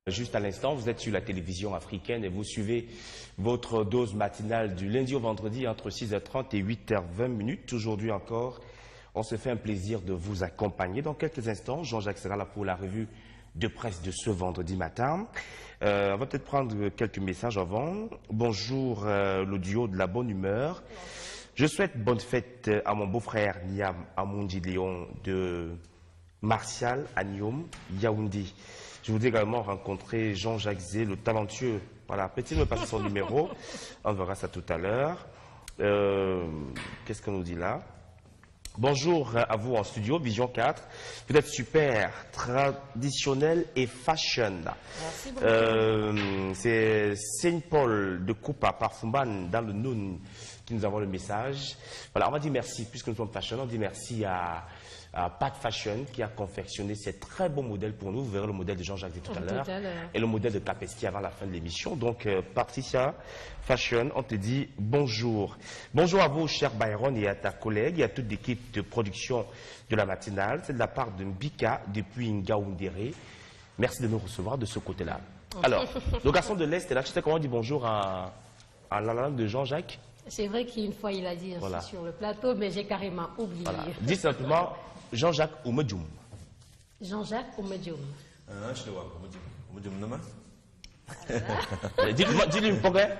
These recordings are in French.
Juste à l'instant, vous êtes sur la télévision africaine et vous suivez votre dose matinale du lundi au vendredi entre 6h30 et 8h20. Aujourd'hui encore, on se fait un plaisir de vous accompagner. Dans quelques instants, Jean-Jacques sera là pour la revue de presse de ce vendredi matin. On va peut-être prendre quelques messages avant. Bonjour, le duo de la bonne humeur. Je souhaite bonne fête à mon beau-frère Niam Amundi Léon de Martial Agnom, Yaoundé. Je voudrais également rencontrer Jean-Jacques Zé, le talentueux. Voilà, peut-être me passer son numéro. On verra ça tout à l'heure. Qu'est-ce qu'on nous dit là? Bonjour à vous en studio, Vision 4. Vous êtes super, traditionnel et fashion. Merci beaucoup. C'est Saint-Paul de Coupa, Parfumban, dans le Noun, qui nous envoie le message. Voilà, on va dire merci, puisque nous sommes fashion, on dit merci à Pat Fashion qui a confectionné ces très beaux modèles pour nous. Vous verrez le modèle de Jean-Jacques tout à l'heure et le modèle de Capesti avant la fin de l'émission. Donc, Patricia Fashion, on te dit bonjour. Bonjour à vous, cher Byron, et à ta collègue et à toute l'équipe de production de la matinale. C'est de la part de Mbika depuis Ngaoundéré. Merci de nous recevoir de ce côté-là. Alors, le garçon de l'Est est là. Tu sais comment on dit bonjour à la langue de Jean-Jacques? C'est vrai qu'une fois il a dit voilà. Sur le plateau, mais j'ai carrément oublié. Voilà. Dis simplement Jean-Jacques Oumedjoum. Jean-Jacques Oumedjoum. Je te vois, Oumedjoum, non? Dis-lui une progrès.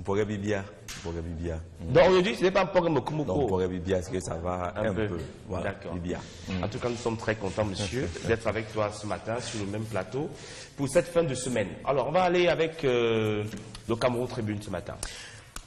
Progrès Bibia. Donc aujourd'hui, ce n'est pas un programme Mokumoko. Donc progrès Bibia, est-ce que ça va un peu? Voilà, d'accord. Bibia. En tout cas, nous sommes très contents, monsieur, d'être avec toi ce matin sur le même plateau pour cette fin de semaine. Alors, on va aller avec le Cameroun Tribune ce matin.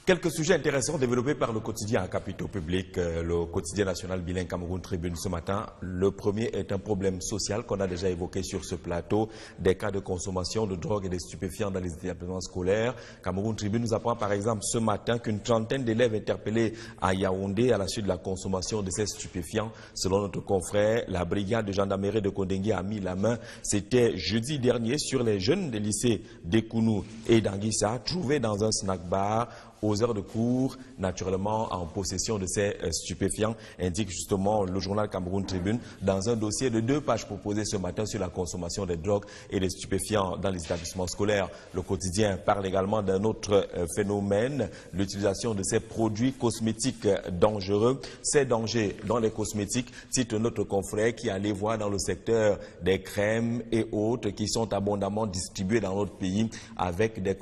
Quelques sujets intéressants développés par le quotidien à capitaux publics, le quotidien national bilingue Cameroun Tribune ce matin. Le premier est un problème social qu'on a déjà évoqué sur ce plateau, des cas de consommation de drogue et de stupéfiants dans les établissements scolaires. Cameroun Tribune nous apprend par exemple ce matin qu'une trentaine d'élèves interpellés à Yaoundé à la suite de la consommation de ces stupéfiants. Selon notre confrère, la brigade de gendarmerie de Kondengui a mis la main, c'était jeudi dernier, sur les jeunes des lycées d'Ekounou et d'Anguissa, trouvés dans un snack bar aux heures de cours, naturellement en possession de ces stupéfiants, indique justement le journal Cameroun Tribune dans un dossier de 2 pages proposé ce matin sur la consommation des drogues et des stupéfiants dans les établissements scolaires. Le quotidien parle également d'un autre phénomène, l'utilisation de ces produits cosmétiques dangereux. Ces dangers dans les cosmétiques, cite notre confrère qui allait voir dans le secteur des crèmes et autres qui sont abondamment distribués dans notre pays avec des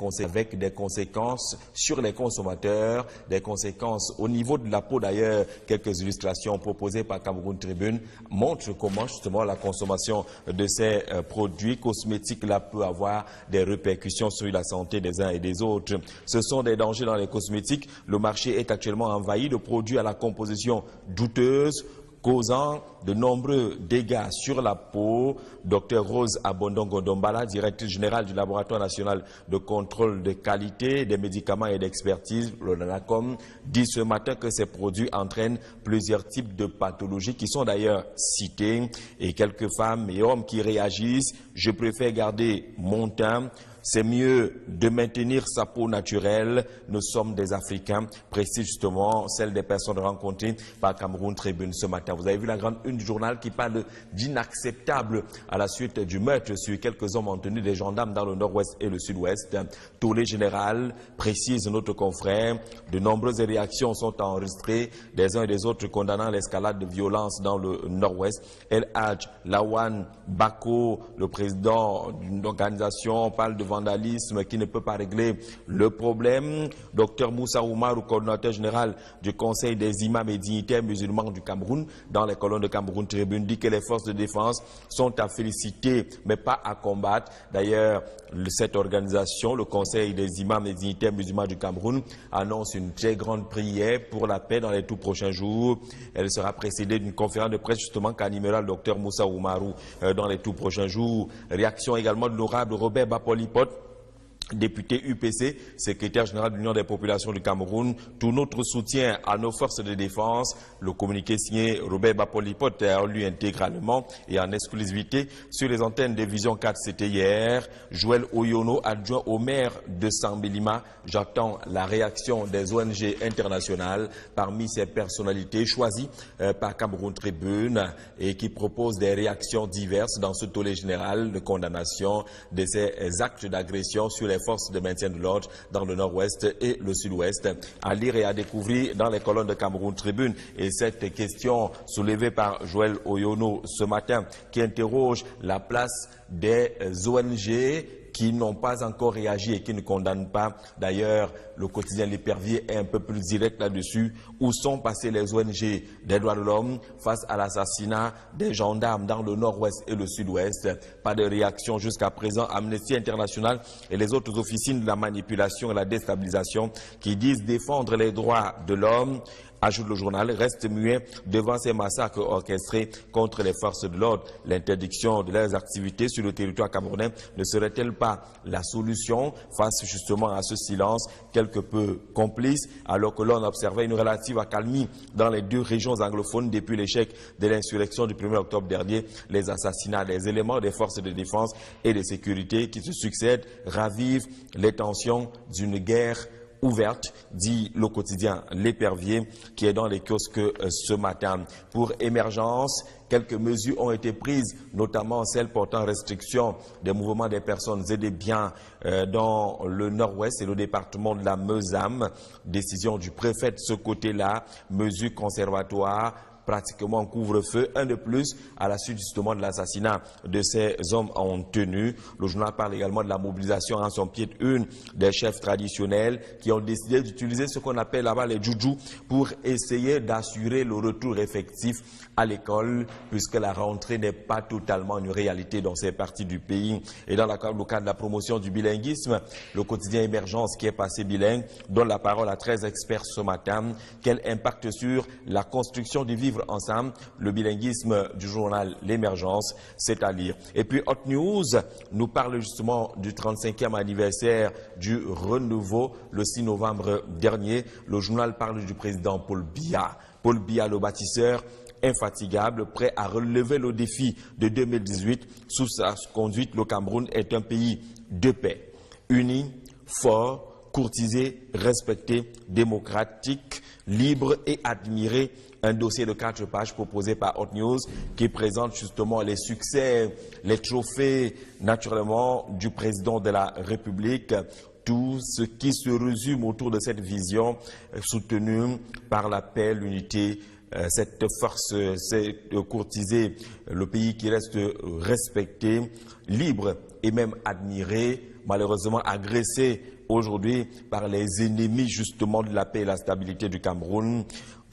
conséquences sur les consommateurs, des conséquences au niveau de la peau d'ailleurs. Quelques illustrations proposées par Cameroun Tribune montrent comment justement la consommation de ces produits cosmétiques-là peut avoir des répercussions sur la santé des uns et des autres. Ce sont des dangers dans les cosmétiques. Le marché est actuellement envahi de produits à la composition douteuse, causant de nombreux dégâts sur la peau. Dr Rose Abondongo Dombala, directrice générale du Laboratoire national de contrôle de qualité des médicaments et d'expertise, le NACOM, dit ce matin que ces produits entraînent plusieurs types de pathologies qui sont d'ailleurs citées. Et quelques femmes et hommes qui réagissent: je préfère garder mon teint. C'est mieux de maintenir sa peau naturelle. Nous sommes des Africains, précise justement celle des personnes rencontrées par Cameroun Tribune ce matin. Vous avez vu la grande une du journal qui parle d'inacceptable à la suite du meurtre sur quelques hommes en tenue des gendarmes dans le nord-ouest et le sud-ouest. Tollé général, précise notre confrère. De nombreuses réactions sont enregistrées des uns et des autres condamnant l'escalade de violence dans le nord-ouest. El Hadj Lawan Bako, le président d'une organisation, parle de vandalisme qui ne peut pas régler le problème. Dr Moussa Oumarou, coordinateur général du Conseil des imams et dignitaires musulmans du Cameroun, dans les colonnes de Cameroun Tribune, dit que les forces de défense sont à féliciter mais pas à combattre. D'ailleurs, cette organisation, le Conseil des imams et dignitaires musulmans du Cameroun, annonce une très grande prière pour la paix dans les tout prochains jours. Elle sera précédée d'une conférence de presse justement qu'animera le Dr Moussa Oumarou dans les tout prochains jours. Réaction également de l'honorable Robert Bapolipote, Député UPC, secrétaire général de l'Union des populations du Cameroun, tout notre soutien à nos forces de défense. Le communiqué signé Robert Bapolipote a lu intégralement et en exclusivité sur les antennes de Vision 4, c'était hier. Joël Oyono, adjoint au maire de Sambelima, j'attends la réaction des ONG internationales parmi ces personnalités choisies par Cameroun Tribune et qui proposent des réactions diverses dans ce tollé général de condamnation de ces actes d'agression sur les forces de maintien de l'ordre dans le nord-ouest et le sud-ouest. À lire et à découvrir dans les colonnes de Cameroun Tribune. Et cette question soulevée par Joël Oyono ce matin qui interroge la place des ONG qui n'ont pas encore réagi et qui ne condamnent pas. D'ailleurs, le quotidien L'Épervier est un peu plus direct là-dessus. Où sont passées les ONG des droits de l'homme face à l'assassinat des gendarmes dans le nord-ouest et le sud-ouest? Pas de réaction jusqu'à présent. Amnesty International et les autres officines de la manipulation et la déstabilisation qui disent défendre les droits de l'homme, ajoute le journal, reste muet devant ces massacres orchestrés contre les forces de l'ordre. L'interdiction de leurs activités sur le territoire camerounais ne serait-elle pas la solution face justement à ce silence quelque peu complice, alors que l'on observait une relative accalmie dans les deux régions anglophones depuis l'échec de l'insurrection du 1er octobre dernier. Les assassinats des éléments des forces de défense et de sécurité qui se succèdent ravivent les tensions d'une guerre ouverte, dit le quotidien L'Épervier, qui est dans les kiosques ce matin. Pour Émergence, quelques mesures ont été prises, notamment celles portant restriction des mouvements des personnes et des biens dans le nord-ouest et le département de la Meusam. Décision du préfet de ce côté-là, mesures conservatoires, pratiquement couvre-feu, un de plus à la suite justement de l'assassinat de ces hommes en tenue. Le journal parle également de la mobilisation en son pied de une des chefs traditionnels qui ont décidé d'utiliser ce qu'on appelle là-bas les djoudjous pour essayer d'assurer le retour effectif à l'école, puisque la rentrée n'est pas totalement une réalité dans ces parties du pays. Et dans le cadre de la promotion du bilinguisme, le quotidien Émergence qui est passé bilingue donne la parole à 13 experts ce matin. Quel impact sur la construction du vivre ensemble? Le bilinguisme du journal L'Émergence, c'est à lire. Et puis Hot News nous parle justement du 35e anniversaire du renouveau le 6 novembre dernier. Le journal parle du président Paul Biya. Paul Biya, le bâtisseur, infatigable, prêt à relever le défi de 2018. Sous sa conduite, le Cameroun est un pays de paix, uni, fort, courtisé, respecté, démocratique, libre et admiré. Un dossier de 4 pages proposé par Hot News qui présente justement les succès, les trophées naturellement du président de la République. Tout ce qui se résume autour de cette vision soutenue par la paix, l'unité, cette force, c'est de courtiser le pays qui reste respecté, libre et même admiré, malheureusement agressé aujourd'hui par les ennemis justement de la paix et la stabilité du Cameroun.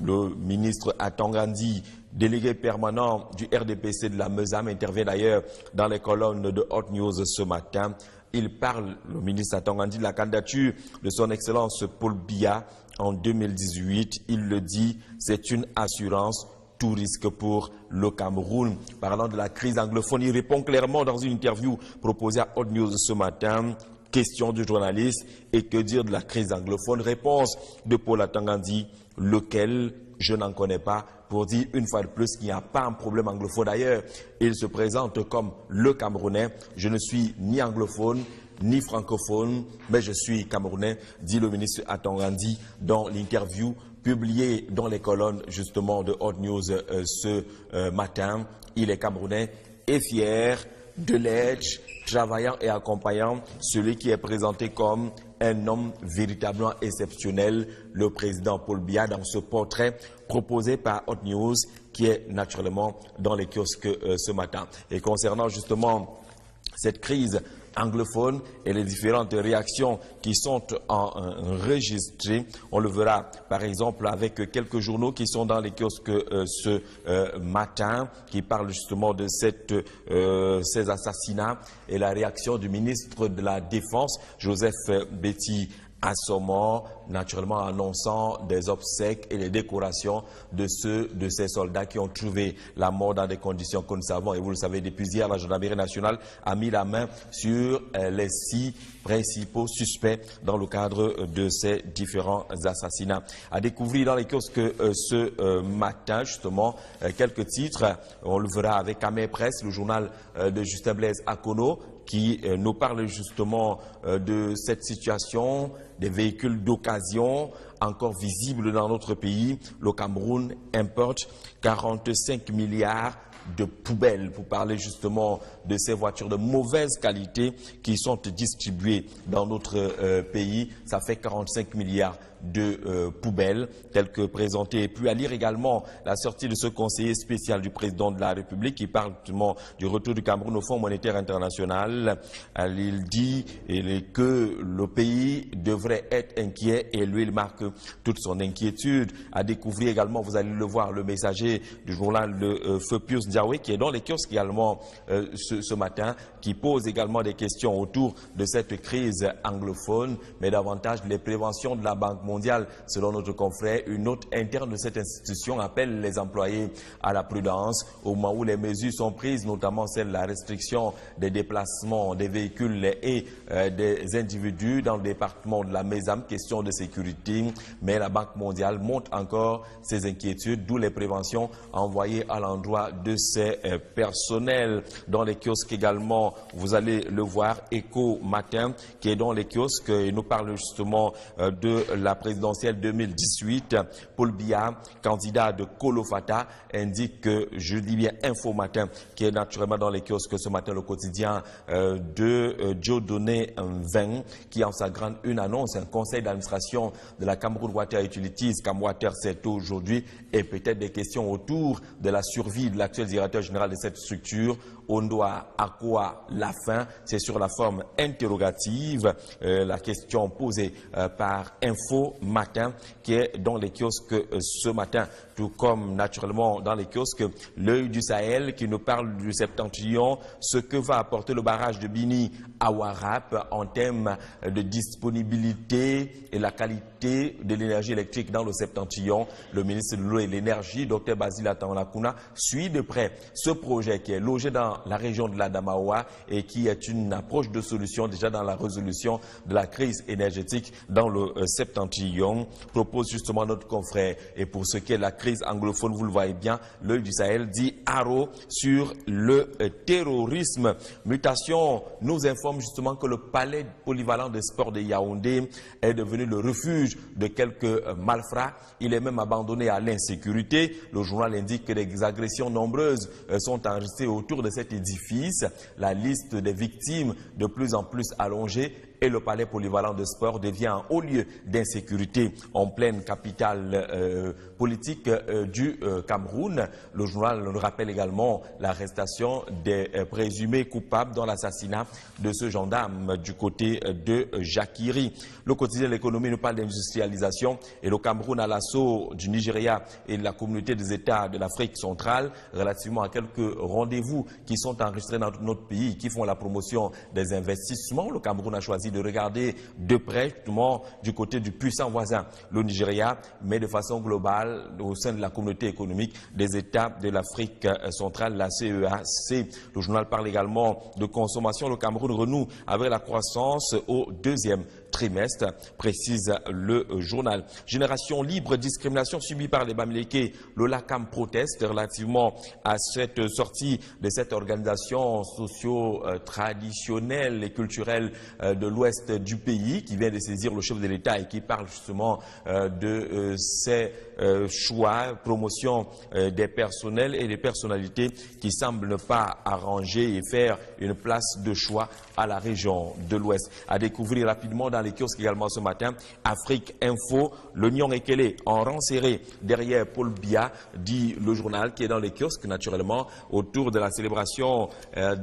Le ministre Atangandi, délégué permanent du RDPC de la Meusam, intervient d'ailleurs dans les colonnes de Hot News ce matin. Il parle, le ministre Atangandi, de la candidature de son Excellence Paul Biya en 2018. Il le dit, c'est une assurance, tout risque pour le Cameroun. Parlant de la crise anglophone, il répond clairement dans une interview proposée à Hot News ce matin. Question du journaliste, et que dire de la crise anglophone? Réponse de Paul Atangandi, lequel je n'en connais pas, pour dire une fois de plus qu'il n'y a pas un problème anglophone. D'ailleurs, il se présente comme le Camerounais. Je ne suis ni anglophone, ni francophone, mais je suis Camerounais, dit le ministre Atangandi dans l'interview publiée dans les colonnes justement de Hot News ce matin. Il est Camerounais et fier de l'être, travaillant et accompagnant celui qui est présenté comme un homme véritablement exceptionnel, le président Paul Biya, dans ce portrait proposé par Hot News, qui est naturellement dans les kiosques ce matin. Et concernant justement cette crise anglophone et les différentes réactions qui sont enregistrées. On le verra par exemple avec quelques journaux qui sont dans les kiosques ce matin, qui parlent justement de ces assassinats et la réaction du ministre de la Défense, Joseph Betty assommant, naturellement annonçant des obsèques et les décorations de ces soldats qui ont trouvé la mort dans des conditions que nous savons. Et vous le savez, depuis hier, la gendarmerie nationale a mis la main sur les 6 principaux suspects dans le cadre de ces différents assassinats. À découvrir dans les kiosques ce matin, justement, quelques titres. On le verra avec Amé Presse, le journal de Justin Blaise Akono, qui nous parle justement de cette situation, des véhicules d'occasion encore visibles dans notre pays. Le Cameroun importe 45 milliards de poubelles pour parler justement de ces voitures de mauvaise qualité qui sont distribuées dans notre pays. Ça fait 45 milliards de poubelles telles que présentées. Et puis à lire également la sortie de ce conseiller spécial du président de la République qui parle justement du retour du Cameroun au Fonds monétaire international. Il dit que le pays devrait être inquiet et lui il marque toute son inquiétude. À découvrir également, vous allez le voir, le messager du journal de Feu Pius Ndiawe qui est dans les kiosques également ce matin, qui pose également des questions autour de cette crise anglophone, mais davantage les préventions de la Banque mondiale. Selon notre confrère, une note interne de cette institution appelle les employés à la prudence au moment où les mesures sont prises, notamment celle de la restriction des déplacements des véhicules et des individus dans le département de la Mézam, question de sécurité. Mais la Banque mondiale montre encore ses inquiétudes, d'où les préventions envoyées à l'endroit de ces personnels. Dans les kiosques également, vous allez le voir, Écho Matin, qui est dans les kiosques, et nous parle justement de la présidentielle 2018. Paul Biya, candidat de Kolofata, indique que, je dis bien Info Matin, qui est naturellement dans les kiosques ce matin, le quotidien de Joe Donné 20, qui en sa grande une annonce un conseil d'administration de la Cameroun Water Utilities, Camwater, c'est aujourd'hui, et peut-être des questions autour de la survie de l'actuel directeur général de cette structure. On doit à quoi la fin? C'est sur la forme interrogative. La question posée par Info Matin, qui est dans les kiosques ce matin, tout comme naturellement dans les kiosques l'œil du Sahel, qui nous parle du septentrion, ce que va apporter le barrage de Bini à Warrap en termes de disponibilité et la qualité de l'énergie électrique dans le septentrion. Le ministre de l'eau et de l'énergie, Dr Basile Atanolakuna, suit de près ce projet qui est logé dans la région de l'Adamawa et qui est une approche de solution déjà dans la résolution de la crise énergétique dans le septentrion. Propose justement notre confrère. Et pour ce qui est de la crise anglophone, vous le voyez bien, l'œil du Sahel dit haro sur le terrorisme. Mutation nous informe justement que le palais polyvalent des sports de Yaoundé est devenu le refuge de quelques malfrats. Il est même abandonné à l'insécurité. Le journal indique que des agressions nombreuses sont enregistrées autour de cet édifice. La liste des victimes de plus en plus allongée et le palais polyvalent de sport devient un haut lieu d'insécurité en pleine capitale politique du Cameroun. Le journal nous rappelle également l'arrestation des présumés coupables dans l'assassinat de ce gendarme du côté de Jakiri. Le quotidien de l'économie nous parle d'industrialisation et le Cameroun à l'assaut du Nigeria et de la communauté des États de l'Afrique centrale relativement à quelques rendez-vous qui sont enregistrés dans notre pays, qui font la promotion des investissements. Le Cameroun a choisi de regarder de près justement du côté du puissant voisin, le Nigeria, mais de façon globale au sein de la communauté économique des États de l'Afrique centrale, la CEAC. Le journal parle également de consommation. Le Cameroun renoue avec la croissance au deuxième trimestre, précise le journal. Génération libre, discrimination subie par les Bamileke. Le LACAM proteste relativement à cette sortie de cette organisation socio-traditionnelle et culturelle de l'ouest du pays qui vient de saisir le chef de l'État et qui parle justement de ces choix, promotion des personnels et des personnalités qui semblent ne pas arranger et faire une place de choix à la région de l'Ouest. À découvrir rapidement dans les kiosques également ce matin, Afrique Info, l'Union Ekele en rang serré derrière Paul Biya, dit le journal qui est dans les kiosques naturellement autour de la célébration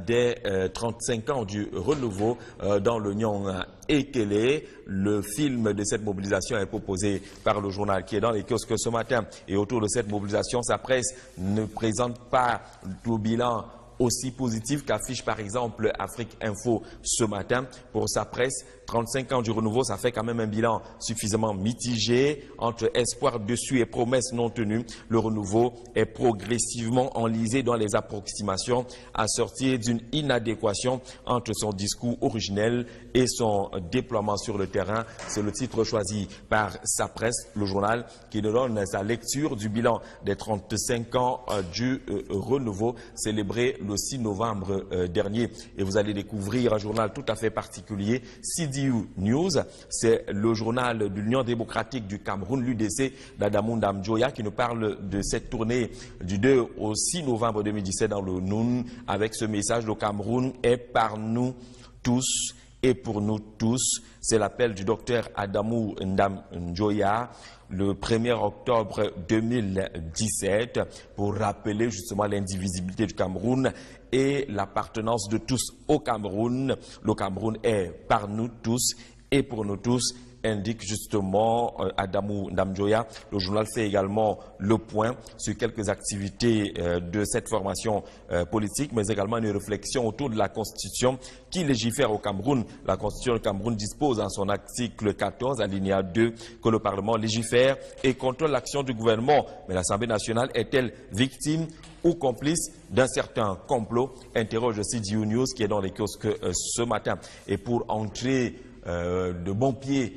des 35 ans du renouveau dans l'Union Ekele. Le film de cette mobilisation est proposé par le journal qui est dans les kiosques ce matin. Et autour de cette mobilisation, sa presse ne présente pas tout bilan aussi positif qu'affiche par exemple Afrique Info ce matin. Pour sa presse, 35 ans du renouveau, ça fait quand même un bilan suffisamment mitigé. Entre espoir dessus et promesses non tenues, le renouveau est progressivement enlisé dans les approximations, assorties d'une inadéquation entre son discours originel et son déploiement sur le terrain. C'est le titre choisi par sa presse, le journal qui nous donne sa lecture du bilan des 35 ans du renouveau célébré le 6 novembre dernier. Et vous allez découvrir un journal tout à fait particulier, CDU News. C'est le journal de l'Union démocratique du Cameroun, l'UDC, d'Adamou Ndamjoya, qui nous parle de cette tournée du 2 au 6 novembre 2017 dans le Noun, avec ce message: le Cameroun est par nous tous et pour nous tous. C'est l'appel du docteur Adamou Ndamjoya le 1er octobre 2017 pour rappeler justement l'indivisibilité du Cameroun et l'appartenance de tous au Cameroun. Le Cameroun est par nous tous et pour nous tous, indique justement Adamou Ndamjoya. Le journal fait également le point sur quelques activités de cette formation politique, mais également une réflexion autour de la Constitution qui légifère au Cameroun. La Constitution du Cameroun dispose en son article 14, alinéa 2, que le Parlement légifère et contrôle l'action du gouvernement. Mais l'Assemblée nationale est-elle victime ou complice d'un certain complot? Interroge CDU News qui est dans les kiosques ce matin. Et pour entrer de bon pied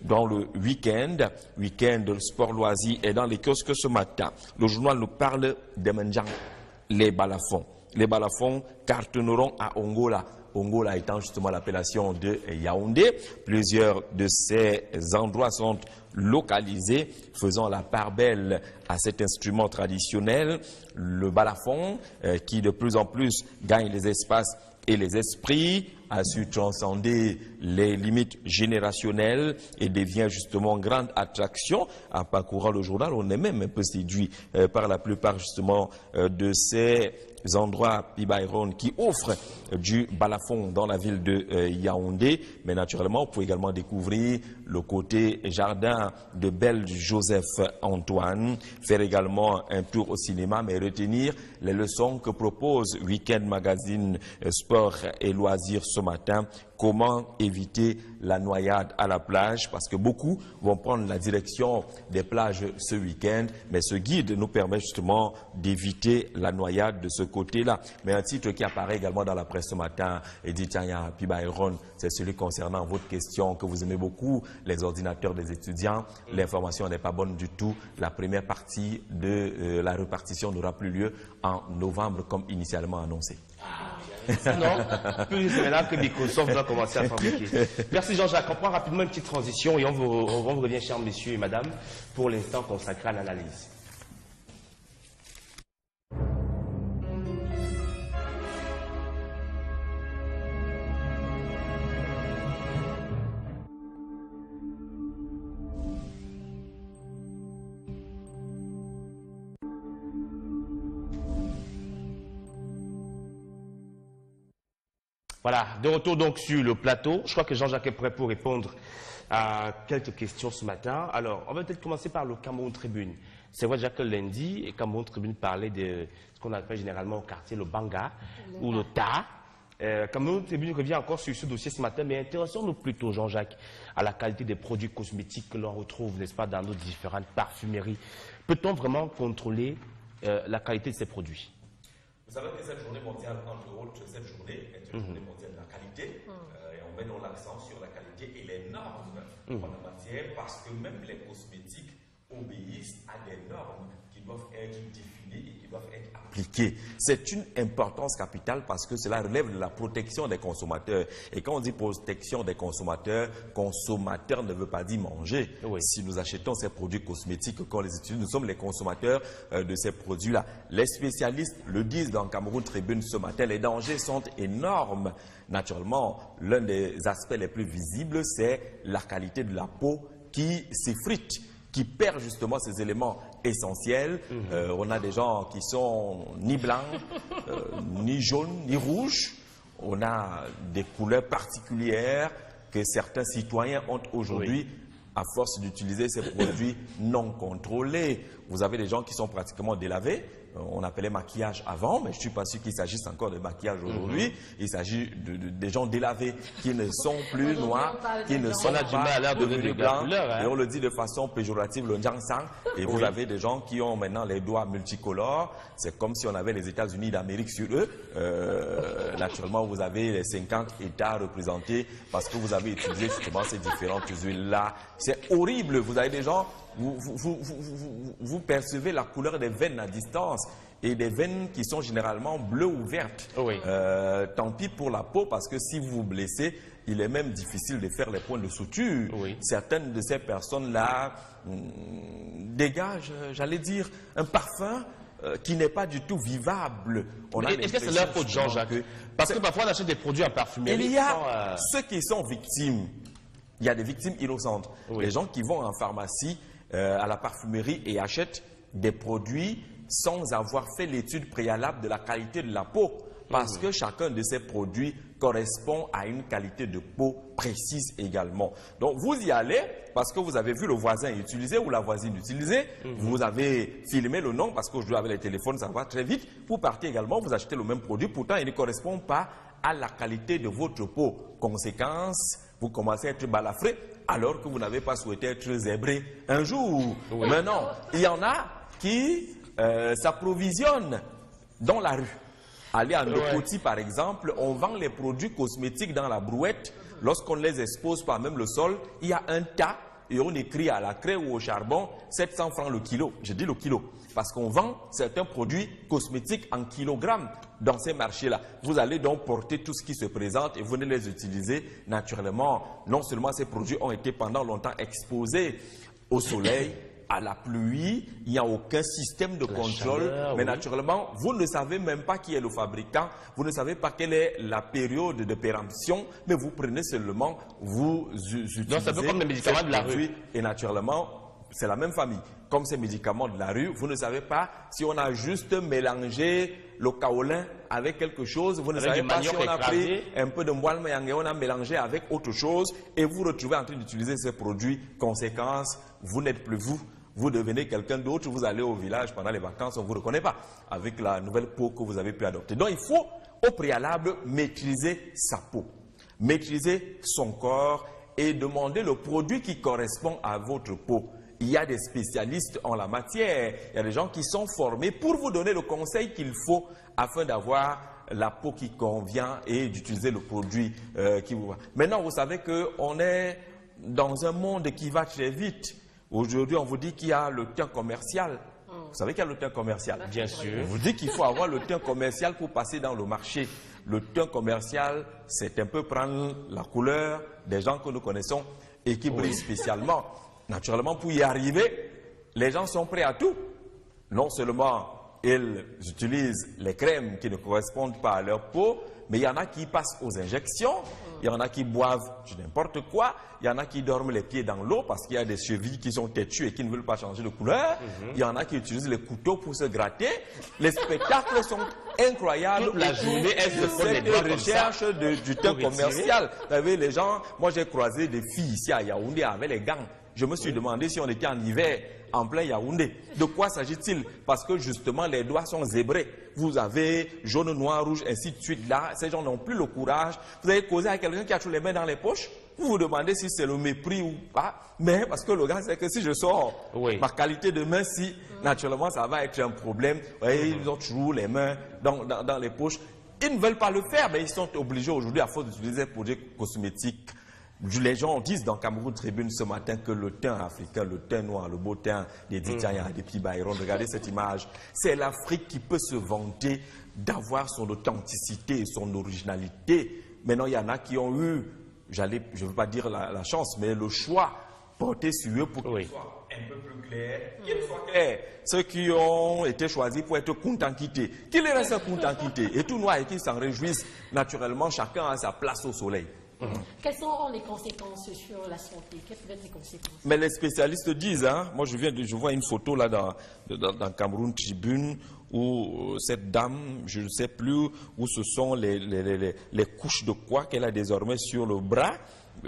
dans le week-end sport loisir est dans les kiosques ce matin. Le journal nous parle des Menjang, les balafons. Les balafons cartonneront à Ongola. Ongola étant justement l'appellation de Yaoundé. Plusieurs de ces endroits sont localisés, faisant la part belle à cet instrument traditionnel, le balafon, qui de plus en plus gagne les espaces et les esprits, a su transcender les limites générationnelles et devient justement grande attraction. En parcourant le journal, on est même un peu séduit par la plupart justement de ces endroits Pibairon qui offrent du balafon dans la ville de Yaoundé. Mais naturellement, vous pouvez également découvrir le côté jardin de Belle Joseph Antoine, faire également un tour au cinéma, mais retenir les leçons que propose Weekend Magazine Sport et Loisirs ce matin. Comment éviter la noyade à la plage, parce que beaucoup vont prendre la direction des plages ce week-end, mais ce guide nous permet justement d'éviter la noyade de ce côté-là. Mais un titre qui apparaît également dans la presse ce matin, Edith Tanya Pibairon, c'est celui concernant votre question que vous aimez beaucoup, les ordinateurs des étudiants. L'information n'est pas bonne du tout. La première partie de la répartition n'aura plus lieu en novembre comme initialement annoncé. Non, plus maintenant que Microsoft doit commencer à fabriquer. Merci Jean-Jacques. On prend rapidement une petite transition et on vous revient, chers messieurs et madame, pour l'instant consacré à l'analyse. Voilà, de retour donc sur le plateau. Je crois que Jean-Jacques est prêt pour répondre à quelques questions ce matin. Alors, on va peut-être commencer par le Cameroun Tribune. C'est vrai déjà que lundi, le Cameroun Tribune parlait de ce qu'on appelle généralement au quartier le Banga ou le Ta. Cameroun Tribune revient encore sur ce dossier ce matin, mais intéressons-nous plutôt, Jean-Jacques, à la qualité des produits cosmétiques que l'on retrouve, n'est-ce pas, dans nos différentes parfumeries. Peut-on vraiment contrôler la qualité de ces produits? Vous savez que cette journée mondiale, entre autres, cette journée est une journée mondiale de la qualité. Et on met donc l'accent sur la qualité et les normes en la matière, parce que même les cosmétiques obéissent à des normes qui doivent être définies et qui doivent être appliquées. C'est une importance capitale parce que cela relève de la protection des consommateurs. Et quand on dit protection des consommateurs, consommateur ne veut pas dire manger. Oui. Si nous achetons ces produits cosmétiques, quand on les utilise, nous sommes les consommateurs de ces produits-là. Les spécialistes le disent dans Cameroun Tribune ce matin, les dangers sont énormes. Naturellement, l'un des aspects les plus visibles, c'est la qualité de la peau qui s'effrite, qui perd justement ces éléments essentiels. On a des gens qui sont ni blancs, ni jaunes, ni rouges. On a des couleurs particulières que certains citoyens ont aujourd'hui à force d'utiliser ces produits non contrôlés. Vous avez des gens qui sont pratiquement délavés, on appelait maquillage avant, mais je ne suis pas sûr qu'il s'agisse encore de maquillage aujourd'hui. Il s'agit des gens délavés qui ne sont plus noirs, qui ne sont pas devenus blancs. Et on le dit de façon péjorative, le njangsang. Et vous avez des gens qui ont maintenant les doigts multicolores. C'est comme si on avait les États-Unis d'Amérique sur eux. Naturellement, vous avez les 50 États représentés parce que vous avez utilisé justement ces différentes huiles-là. C'est horrible. Vous avez des gens, vous percevez la couleur des veines à distance. Et des veines qui sont généralement bleues ou vertes. Tant pis pour la peau, parce que si vous vous blessez, il est même difficile de faire les points de suture. Certaines de ces personnes-là dégagent, j'allais dire, un parfum qui n'est pas du tout vivable. Est-ce que c'est leur faute, Jean-Jacques? Parce que parfois on achète des produits en parfumerie. Il y a ceux qui sont victimes. Il y a des victimes innocentes. Les gens qui vont en pharmacie, à la parfumerie et achètent des produits sans avoir fait l'étude préalable de la qualité de la peau. Parce que chacun de ces produits correspond à une qualité de peau précise également. Donc vous y allez parce que vous avez vu le voisin utiliser ou la voisine utiliser. Vous avez filmé le nom parce qu'aujourd'hui avec les téléphones ça va très vite. Vous partez également, vous achetez le même produit. Pourtant il ne correspond pas à la qualité de votre peau. Conséquence, vous commencez à être balafré alors que vous n'avez pas souhaité être zébré un jour. Mais non, il y en a qui s'approvisionnent dans la rue. Allez à Ndokoti par exemple, on vend les produits cosmétiques dans la brouette. Lorsqu'on les expose par même le sol, il y a un tas et on écrit à la craie ou au charbon 700 francs le kilo. Je dis le kilo parce qu'on vend certains produits cosmétiques en kilogrammes dans ces marchés-là. Vous allez donc porter tout ce qui se présente et vous venez les utiliser naturellement. Non seulement ces produits ont été pendant longtemps exposés au soleil, à la pluie, il n'y a aucun système de contrôle, chaleur, mais naturellement, vous ne savez même pas qui est le fabricant, vous ne savez pas quelle est la période de péremption, mais vous prenez seulement, vous utilisez... Donc c'est un peu comme les médicaments de la rue. Et naturellement, c'est la même famille. Comme ces médicaments de la rue, vous ne savez pas si on a juste mélangé le kaolin avec quelque chose, vous ne savez pas si on a pris un peu de moelle mayang et on a mélangé avec autre chose, et vous vous retrouvez en train d'utiliser ces produits. Conséquence, vous n'êtes plus vous. Vous devenez quelqu'un d'autre, vous allez au village pendant les vacances, on ne vous reconnaît pas avec la nouvelle peau que vous avez pu adopter. Donc il faut au préalable maîtriser sa peau, maîtriser son corps et demander le produit qui correspond à votre peau. Il y a des spécialistes en la matière, il y a des gens qui sont formés pour vous donner le conseil qu'il faut afin d'avoir la peau qui convient et d'utiliser le produit qui vous va. Maintenant, vous savez qu'on est dans un monde qui va très vite. Aujourd'hui, on vous dit qu'il y a le teint commercial. Vous savez qu'il y a le teint commercial? Bien sûr. On vous dit qu'il faut avoir le teint commercial pour passer dans le marché. Le teint commercial, c'est un peu prendre la couleur des gens que nous connaissons et qui brillent spécialement. Naturellement, pour y arriver, les gens sont prêts à tout. Non seulement ils utilisent les crèmes qui ne correspondent pas à leur peau, mais il y en a qui passent aux injections, il y en a qui boivent du n'importe quoi, il y en a qui dorment les pieds dans l'eau parce qu'il y a des chevilles qui sont têtues et qui ne veulent pas changer de couleur, il y en a qui utilisent les couteaux pour se gratter. Les spectacles sont incroyables. Toute la journée, elles se font des recherches du teint commercial. Vous savez, les gens, moi j'ai croisé des filles ici à Yaoundé avec les gants. Je me suis demandé si on était en hiver, en plein Yaoundé. De quoi s'agit-il? Parce que justement, les doigts sont zébrés. Vous avez jaune, noir, rouge, ainsi de suite. Là, ces gens n'ont plus le courage. Vous avez causé avec quelqu'un qui a tous les mains dans les poches. Vous vous demandez si c'est le mépris ou pas. Mais parce que le gars sait que si je sors ma qualité de main, si naturellement, ça va être un problème. Vous voyez, ils ont toujours les mains dans les poches. Ils ne veulent pas le faire, mais ils sont obligés aujourd'hui, à force d'utiliser des produits cosmétiques. Les gens disent dans Cameroun Tribune ce matin que le teint africain, le teint noir, le beau teint des Titiania, des petits Byron, regardez cette image. C'est l'Afrique qui peut se vanter d'avoir son authenticité et son originalité. Maintenant, il y en a qui ont eu, je ne veux pas dire la chance, mais le choix porté sur eux pour qu'ils soient un peu plus clairs, qu'ils soient clairs. Ceux qui ont été choisis pour être Kuntankité, qu'ils restent Kuntankité et tout noir et qu'ils s'en réjouissent. Naturellement, chacun a sa place au soleil. Quelles sont les conséquences sur la santé? Quelles peuvent être les conséquences? Mais les spécialistes disent, hein, moi je vois une photo là dans Cameroun Tribune où cette dame, je ne sais plus où ce sont les couches de quoi qu'elle a désormais sur le bras,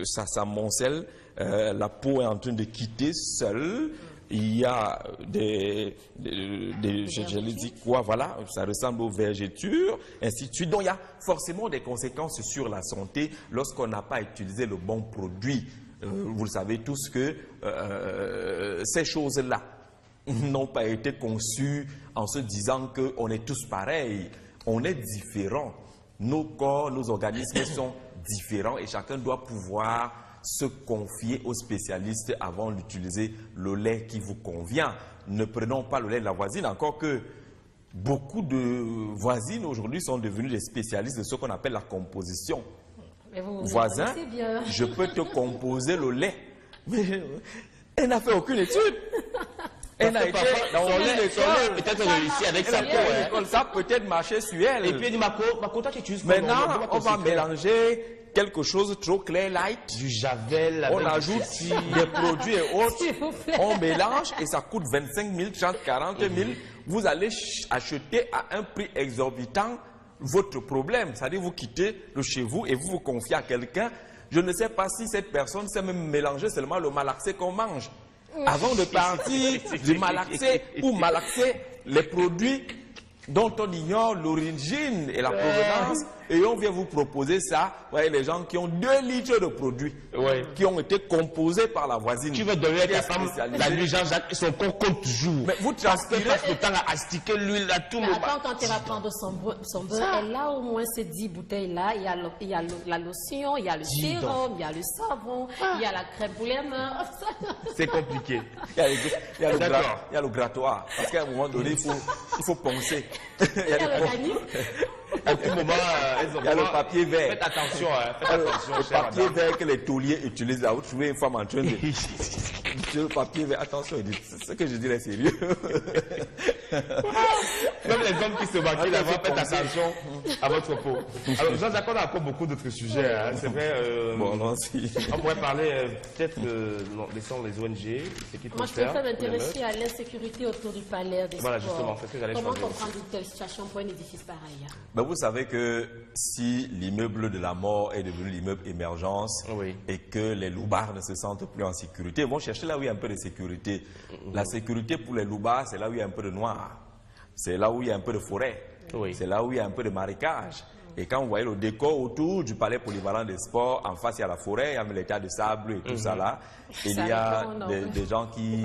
ça s'amoncelle, la peau est en train de quitter seule il y a je l'ai dit quoi, voilà, ça ressemble aux vergetures, ainsi de suite. Donc il y a forcément des conséquences sur la santé lorsqu'on n'a pas utilisé le bon produit. Vous le savez tous que ces choses-là n'ont pas été conçues en se disant qu'on est tous pareils. On est différents. Nos corps, nos organismes sont différents et chacun doit pouvoir se confier aux spécialistes avant d'utiliser le lait qui vous convient. Ne prenons pas le lait de la voisine, encore que beaucoup de voisines aujourd'hui sont devenues des spécialistes de ce qu'on appelle la composition. Mais vous Voisin, bien. je peux te composer le lait. Mais elle n'a fait aucune étude. Elle n'a été dans une école. Peut-être réussi avec sa peau. Ça peut-être marché sur elle. Et puis elle dit, Marco, toi tu utilises maintenant, on va mélanger quelque chose trop clair, light. Du javel. On ajoute des produits et autres. On mélange et ça coûte 25 000, 30, 40 000. Vous allez acheter à un prix exorbitant votre problème. C'est-à-dire vous quittez de chez vous et vous vous confiez à quelqu'un. Je ne sais pas si cette personne sait même mélanger seulement le malaxé qu'on mange. Avant de partir du malaxé ou malaxer les produits dont on ignore l'origine et la provenance, et on vient vous proposer ça. Vous voyez, les gens qui ont 2 litres de produits qui ont été composés par la voisine. Tu veux donner à ta femme la nuit Jean-Jacques et son corps compte toujours. Mais vous transpirez le temps à astiquer l'huile à tout moment. Attends, quand elle va prendre son beurre, elle a au moins ces 10 bouteilles-là. Il y a la lotion, il y a le sérum, il y a le savon, il y a la crème pour les mains. C'est compliqué. Il y a le grattoir. Parce qu'à un moment donné, il faut poncer. Il y a le canif. À tout moment, il y a le papier vert. Faites attention, le papier vert que les tauliers utilisent là. Vous trouvez une femme en train de... le papier vert, attention, ce que je dis là est sérieux. Même les hommes qui se maquillent là-bas, faites attention à votre peau. Alors, Jean-Jacques, on a encore beaucoup d'autres sujets. Hein. C'est vrai. Bon, non, si. On pourrait parler peut-être laissons les ONG, ce qu'ils Moi, je préfère m'intéresser à l'insécurité autour du palais des Voilà, sports. justement, c'est ce que j'allais Comment choisir. comprendre une telle situation pour un édifice pareil? Ben, vous savez que si l'immeuble de la mort est devenu l'immeuble émergence et que les loupards ne se sentent plus en sécurité, ils vont chercher là où il y a un peu de sécurité. La sécurité pour les loupards, c'est là où il y a un peu de noir. C'est là où il y a un peu de forêt. C'est là où il y a un peu de marécage. Et quand vous voyez le décor autour du palais polyvalent des sports, en face il y a la forêt, il y a l'état de sable et tout ça là. Il y a des gens qui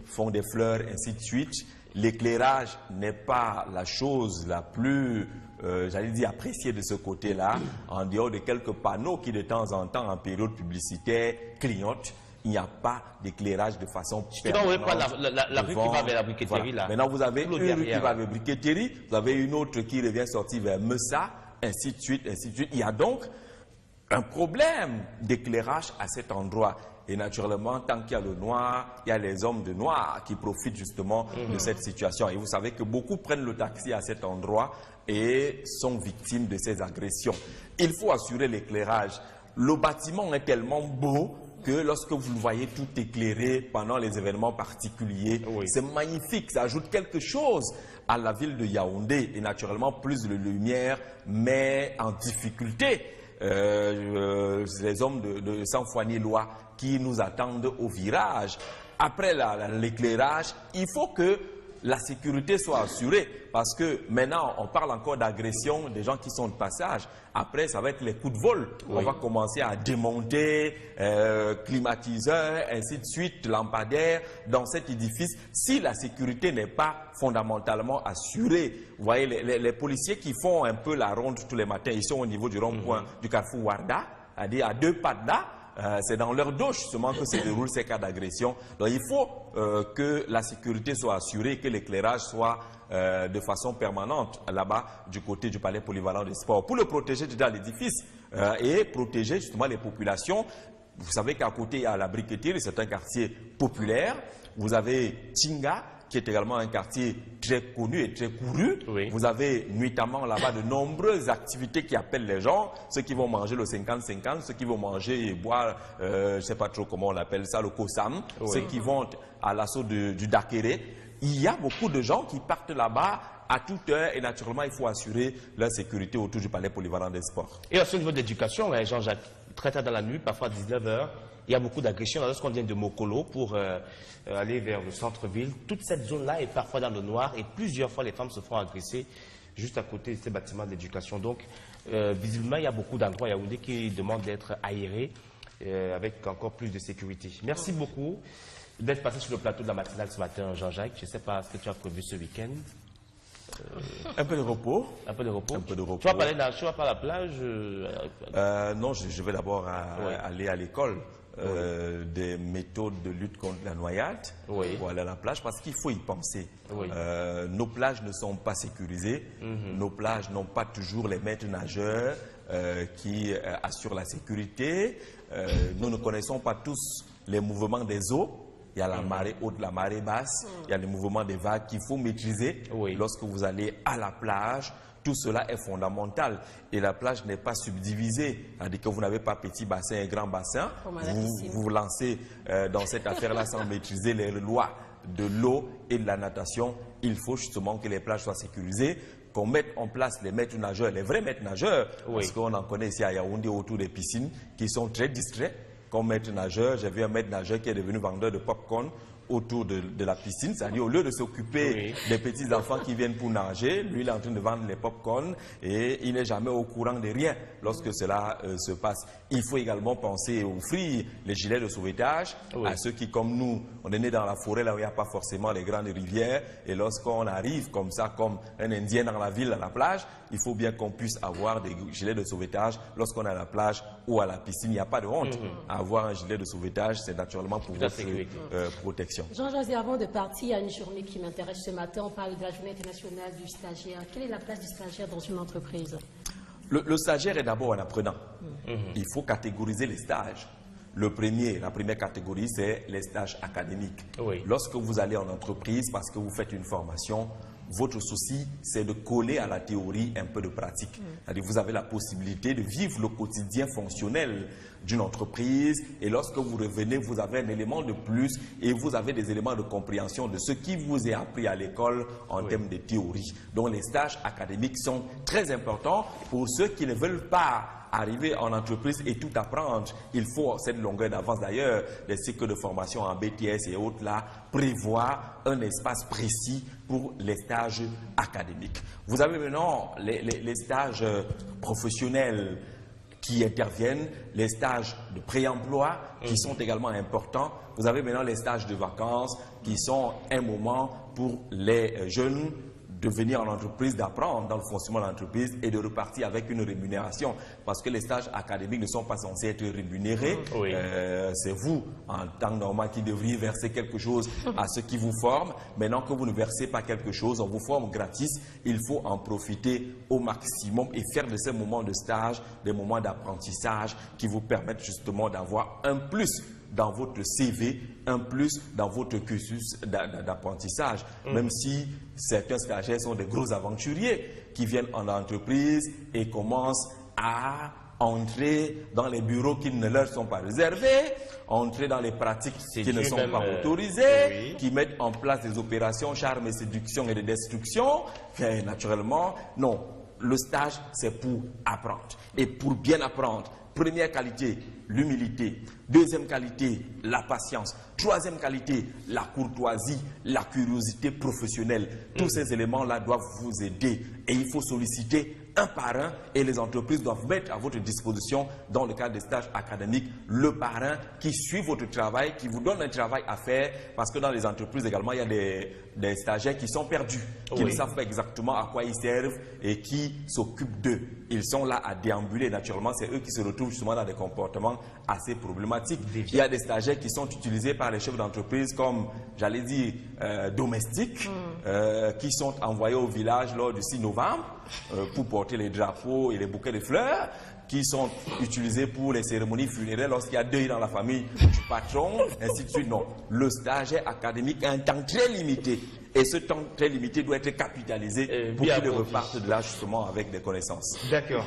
font des fleurs, ainsi de suite. L'éclairage n'est pas la chose la plus, j'allais dire, appréciée de ce côté-là, en dehors de quelques panneaux qui de temps en temps, en période publicitaire, clignotent. Il n'y a pas d'éclairage de façon permanente. Donc, vous n'avez pas la rue qui va vers la briqueterie là. Maintenant, vous avez une rue qui va vers la briqueterie, vous avez une autre qui revient sortir vers Messa, ainsi de suite, ainsi de suite. Il y a donc un problème d'éclairage à cet endroit. Et naturellement, tant qu'il y a le noir, il y a les hommes de noir qui profitent justement de cette situation. Et vous savez que beaucoup prennent le taxi à cet endroit et sont victimes de ces agressions. Il faut assurer l'éclairage. Le bâtiment est tellement beau que lorsque vous le voyez tout éclairé pendant les événements particuliers, c'est magnifique, ça ajoute quelque chose à la ville de Yaoundé et naturellement plus de lumière, mais en difficulté. Les hommes de Sanfoigny-Lois qui nous attendent au virage. Après l'éclairage, il faut que la sécurité soit assurée parce que maintenant on parle encore d'agression des gens qui sont de passage. Après ça va être les coups de vol. On va commencer à démonter climatiseurs, ainsi de suite, lampadaires dans cet édifice. Si la sécurité n'est pas fondamentalement assurée, vous voyez les policiers qui font un peu la ronde tous les matins, ils sont au niveau du rond-point du carrefour Warda, c'est-à-dire à 2 pas de là. C'est dans leur dos justement que se déroulent ces cas d'agression. Donc il faut que la sécurité soit assurée, que l'éclairage soit de façon permanente là-bas du côté du palais polyvalent des sports pour le protéger dans l'édifice et protéger justement les populations. Vous savez qu'à côté il y a la briqueterie, c'est un quartier populaire. Vous avez Tinga, qui est également un quartier très connu et très couru. Vous avez nuitamment là-bas de nombreuses activités qui appellent les gens, ceux qui vont manger le 50-50, ceux qui vont manger et boire, je ne sais pas trop comment on appelle ça, le Kosam, ceux qui vont à l'assaut du Dakéré. Il y a beaucoup de gens qui partent là-bas à toute heure et naturellement il faut assurer leur sécurité autour du palais polyvalent des sports. Et aussi au niveau de l'éducation, Jean-Jacques, très tard dans la nuit, parfois à 19 h. Il y a beaucoup d'agressions. Lorsqu'on vient de Mokolo pour aller vers le centre-ville, toute cette zone-là est parfois dans le noir et plusieurs fois les femmes se font agresser juste à côté de ces bâtiments d'éducation. Donc, visiblement, il y a beaucoup d'endroits à Yaoundé qui demandent d'être aérés avec encore plus de sécurité. Merci beaucoup d'être passé sur le plateau de la matinale ce matin, Jean-Jacques. Je ne sais pas ce que tu as prévu ce week-end. Un peu de repos. Un peu de repos. Un peu de repos. Tu vas pas à la plage Non, je vais d'abord aller à l'école. Des méthodes de lutte contre la noyade pour aller à la plage parce qu'il faut y penser. Nos plages ne sont pas sécurisées, nos plages n'ont pas toujours les maîtres nageurs qui assurent la sécurité. Nous ne connaissons pas tous les mouvements des eaux. Il y a la marée haute, la marée basse, il y a les mouvements des vagues qu'il faut maîtriser lorsque vous allez à la plage. Tout cela est fondamental. Et la plage n'est pas subdivisée. C'est-à-dire que vous n'avez pas petit bassin et grand bassin. Vous vous lancez dans cette affaire-là sans maîtriser les lois de l'eau et de la natation. Il faut justement que les plages soient sécurisées, qu'on mette en place les maîtres nageurs, les vrais maîtres nageurs. Parce qu'on en connaît ici à Yaoundé autour des piscines qui sont très distraits. Comme maître nageur, j'ai vu un maître nageur qui est devenu vendeur de pop-corn autour de la piscine, c'est-à-dire au lieu de s'occuper des petits enfants qui viennent pour nager, lui il est en train de vendre les pop-corn et il n'est jamais au courant de rien lorsque cela se passe. Il faut également penser à offrir les gilets de sauvetage à ceux qui, comme nous, on est né dans la forêt là où il n'y a pas forcément les grandes rivières et lorsqu'on arrive comme ça, comme un Indien dans la ville, à la plage, il faut bien qu'on puisse avoir des gilets de sauvetage lorsqu'on est à la plage ou à la piscine. Il n'y a pas de honte. Avoir un gilet de sauvetage, c'est naturellement pour votre protection. Jean-José, avant de partir, il y a une journée qui m'intéresse ce matin. On parle de la journée internationale du stagiaire. Quelle est la place du stagiaire dans une entreprise? Le stagiaire est d'abord un apprenant. Il faut catégoriser les stages. La première catégorie, c'est les stages académiques. Lorsque vous allez en entreprise parce que vous faites une formation, votre souci, c'est de coller à la théorie un peu de pratique. C'est-à-dire vous avez la possibilité de vivre le quotidien fonctionnel d'une entreprise et lorsque vous revenez, vous avez un élément de plus et vous avez des éléments de compréhension de ce qui vous est appris à l'école en termes de théorie. Donc les stages académiques sont très importants pour ceux qui ne veulent pas arriver en entreprise et tout apprendre. Il faut cette longueur d'avance. D'ailleurs, les cycles de formation en BTS et autres là prévoient un espace précis pour les stages académiques. Vous avez maintenant les stages professionnels qui interviennent, les stages de pré-emploi qui sont également importants. Vous avez maintenant les stages de vacances qui sont un moment pour les jeunes de venir en entreprise, d'apprendre dans le fonctionnement de l'entreprise et de repartir avec une rémunération. Parce que les stages académiques ne sont pas censés être rémunérés. C'est vous, en temps normal, qui devriez verser quelque chose à ceux qui vous forment. Maintenant que vous ne versez pas quelque chose, on vous forme gratis. Il faut en profiter au maximum et faire de ces moments de stage des moments d'apprentissage qui vous permettent justement d'avoir un plus dans votre CV, un plus dans votre cursus d'apprentissage. Même si certains stagiaires sont des gros aventuriers qui viennent en entreprise et commencent à entrer dans les bureaux qui ne leur sont pas réservés, entrer dans les pratiques qui ne sont pas autorisées, qui mettent en place des opérations charme et séduction et de destruction. Naturellement, non. Le stage, c'est pour apprendre. Et pour bien apprendre, première qualité, l'humilité. Deuxième qualité, la patience. Troisième qualité, la courtoisie, la curiosité professionnelle. Tous ces éléments-là doivent vous aider. Et il faut solliciter un parrain et les entreprises doivent mettre à votre disposition, dans le cadre des stages académiques, le parrain qui suit votre travail, qui vous donne un travail à faire. Parce que dans les entreprises également, il y a des stagiaires qui sont perdus, qui ne savent pas exactement à quoi ils servent et qui s'occupent d'eux. Ils sont là à déambuler. Naturellement, c'est eux qui se retrouvent justement dans des comportements assez problématiques. Il y a des stagiaires qui sont utilisés par les chefs d'entreprise comme, j'allais dire, domestiques, qui sont envoyés au village lors du 6 novembre pour porter les drapeaux et les bouquets de fleurs, qui sont utilisés pour les cérémonies funéraires lorsqu'il y a deuil dans la famille du patron, ainsi de suite. Non, le stagiaire académique a un temps très limité. Et ce temps très limité doit être capitalisé pour qu'il reparte de là justement avec des connaissances. D'accord.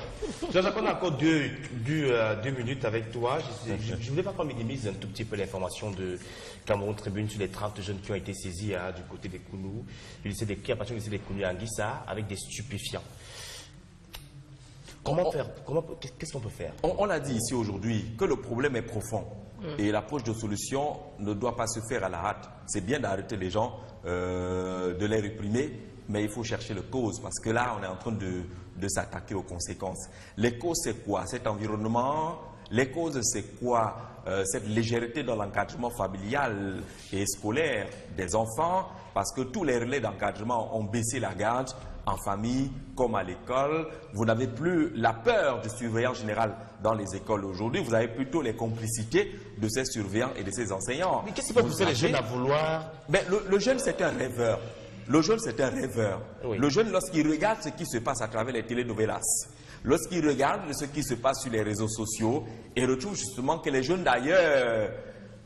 Jean-Jacques, on a encore deux minutes avec toi. Je ne voulais pas qu'on minimise un tout petit peu l'information de Cameroun Tribune sur les 30 jeunes qui ont été saisis du côté des Kounou, qui appartiennent au lycée des Kounou à Anguissa avec des stupéfiants. Comment faire? Qu'est-ce qu'on peut faire? On a dit ici aujourd'hui que le problème est profond. Et l'approche de solution ne doit pas se faire à la hâte. C'est bien d'arrêter les gens, de les réprimer, mais il faut chercher les causes, parce que là, on est en train de s'attaquer aux conséquences. Les causes, c'est quoi? Cet environnement. Les causes, c'est quoi? Cette légèreté dans l'encadrement familial et scolaire des enfants, parce que tous les relais d'encadrement ont baissé la garde, en famille comme à l'école. Vous n'avez plus la peur du surveillant général dans les écoles aujourd'hui. Vous avez plutôt les complicités de ces surveillants et de ces enseignants. Mais qu'est-ce qui peut pousser les jeunes à vouloir? Le jeune, c'est un rêveur. Le jeune, c'est un rêveur. Oui. Le jeune, lorsqu'il regarde ce qui se passe à travers les telenovelas, lorsqu'il regarde ce qui se passe sur les réseaux sociaux, il retrouve justement que les jeunes d'ailleurs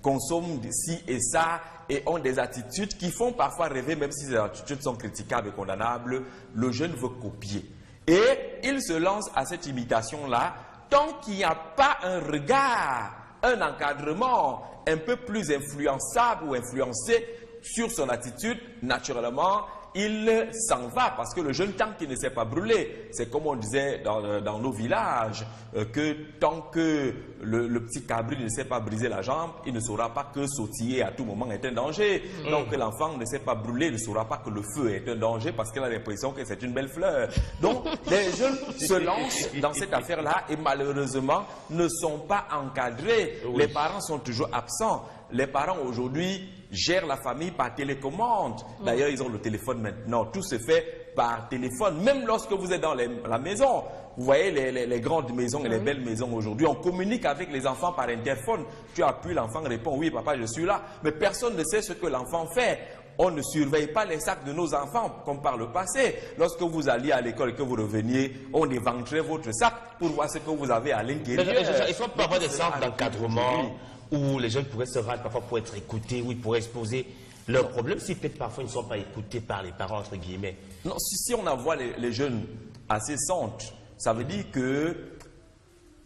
consomment ci et ça et ont des attitudes qui font parfois rêver, même si ces attitudes sont critiquables et condamnables. Le jeune veut copier. Et il se lance à cette imitation-là tant qu'il n'y a pas un regard, un encadrement un peu plus influençable ou influencé sur son attitude, naturellement, il s'en va, parce que le jeune, tant qu'il ne s'est pas brûlé, c'est comme on disait dans nos villages, que tant que le petit cabri ne s'est pas brisé la jambe, il ne saura pas que sautiller à tout moment est un danger. Tant que l'enfant ne s'est pas brûlé, il ne saura pas que le feu est un danger, parce qu'il a l'impression que c'est une belle fleur. Donc, les jeunes se lancent dans cette affaire-là et malheureusement ne sont pas encadrés. Oui. Les parents sont toujours absents. Les parents aujourd'hui gèrent la famille par télécommande. D'ailleurs, ils ont le téléphone maintenant. Tout se fait par téléphone. Même lorsque vous êtes dans la maison, vous voyez les grandes maisons et les belles maisons aujourd'hui. On communique avec les enfants par interphone. Tu appuies, l'enfant répond, oui papa, je suis là. Mais personne ne sait ce que l'enfant fait. On ne surveille pas les sacs de nos enfants comme par le passé. Lorsque vous alliez à l'école et que vous reveniez, on éventrait votre sac pour voir ce que vous avez à l'intérieur. Il faut pas avoir des centres d'encadrement où les jeunes pourraient se rendre parfois pour être écoutés, où ils pourraient exposer leurs problèmes, si peut-être parfois ils ne sont pas écoutés par les parents, entre guillemets. Non, si on envoie les jeunes à ces centres, ça veut dire que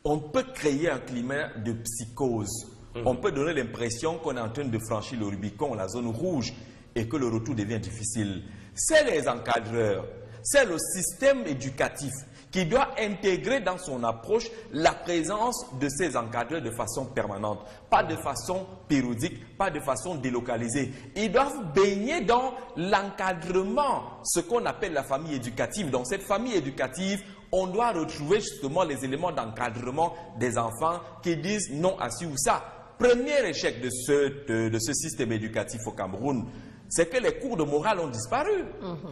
on peut créer un climat de psychose. On peut donner l'impression qu'on est en train de franchir le Rubicon, la zone rouge, et que le retour devient difficile. C'est les encadreurs, c'est le système éducatif qui doit intégrer dans son approche la présence de ces encadreurs de façon permanente, pas de façon périodique, pas de façon délocalisée. Ils doivent baigner dans l'encadrement, ce qu'on appelle la famille éducative. Dans cette famille éducative, on doit retrouver justement les éléments d'encadrement des enfants qui disent non à ci ou ça. Premier échec de ce système éducatif au Cameroun, c'est que les cours de morale ont disparu.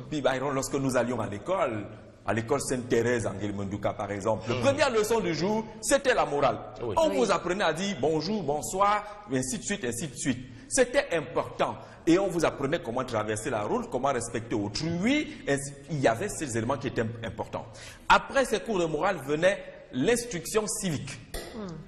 Puis lorsque nous allions à l'école Sainte-Thérèse en Guelmendouka par exemple, la première leçon du jour, c'était la morale. Oui. On vous apprenait à dire bonjour, bonsoir, ainsi de suite, ainsi de suite. C'était important. Et on vous apprenait comment traverser la route, comment respecter autrui. Il y avait ces éléments qui étaient importants. Après ces cours de morale venait l'instruction civique.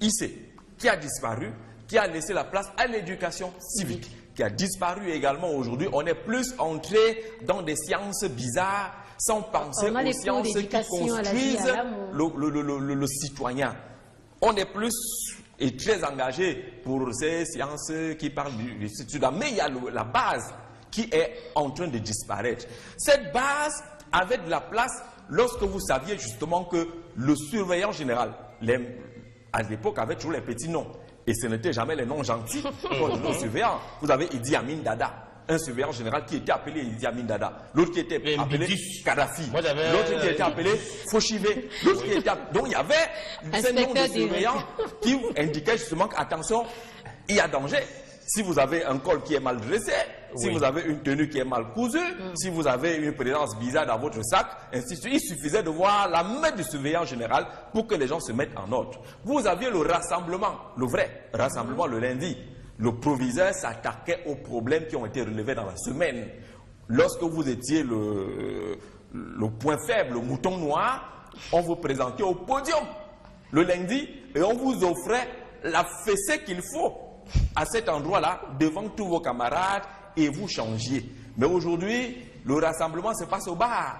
IC, qui a disparu, qui a laissé la place à l'éducation civique, qui a disparu également aujourd'hui. On est plus entré dans des sciences bizarres, sans penser aux sciences qui construisent le citoyen. On est plus et très engagé pour ces sciences qui parlent du citoyen. Mais il y a la base qui est en train de disparaître. Cette base avait de la place lorsque vous saviez justement que le surveillant général, à l'époque, avait toujours les petits noms. Et ce n'était jamais les noms gentils qu'on donnait aux surveillants. Vous avez Idi Amin Dada, un surveillant général qui était appelé Idi Amin Dada. L'autre qui était appelé Kadhafi. L'autre qui était appelé Foshivé. L'autre qui était appelé... Donc il y avait ces noms de surveillants qui indiquaient justement qu'attention, il y a danger. Si vous avez un col qui est mal dressé, si vous avez une tenue qui est mal cousue, si vous avez une présence bizarre dans votre sac, ainsi de suite, il suffisait de voir la main du surveillant général pour que les gens se mettent en ordre. Vous aviez le rassemblement, le vrai rassemblement le lundi. Le proviseur s'attaquait aux problèmes qui ont été relevés dans la semaine. Lorsque vous étiez le point faible, le mouton noir, on vous présentait au podium le lundi et on vous offrait la fessée qu'il faut à cet endroit-là, devant tous vos camarades, et vous changiez. Mais aujourd'hui, le rassemblement se passe au bar.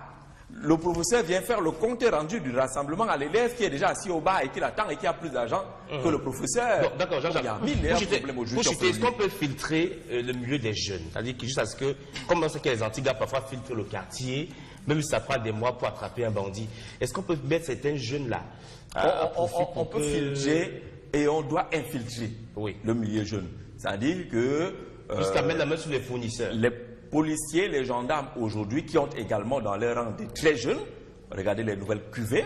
Le professeur vient faire le compte rendu du rassemblement à l'élève qui est déjà assis au bar et qui l'attend et qui a plus d'argent que le professeur. D'accord, Jean-Jacques. Il y a mille problèmes aujourd'hui. Est-ce qu'on peut filtrer le milieu des jeunes? C'est-à-dire que juste à ce que, comme on sait que les Antigues parfois filtrent le quartier, Même si ça prend des mois pour attraper un bandit. Est-ce qu'on peut mettre certains jeunes là on peut filtrer et on doit infiltrer le milieu jeune. C'est-à-dire que... Jusqu'à mettre la main sur les fournisseurs. Les policiers, les gendarmes aujourd'hui qui ont également dans leur rang des très jeunes, regardez les nouvelles cuvées,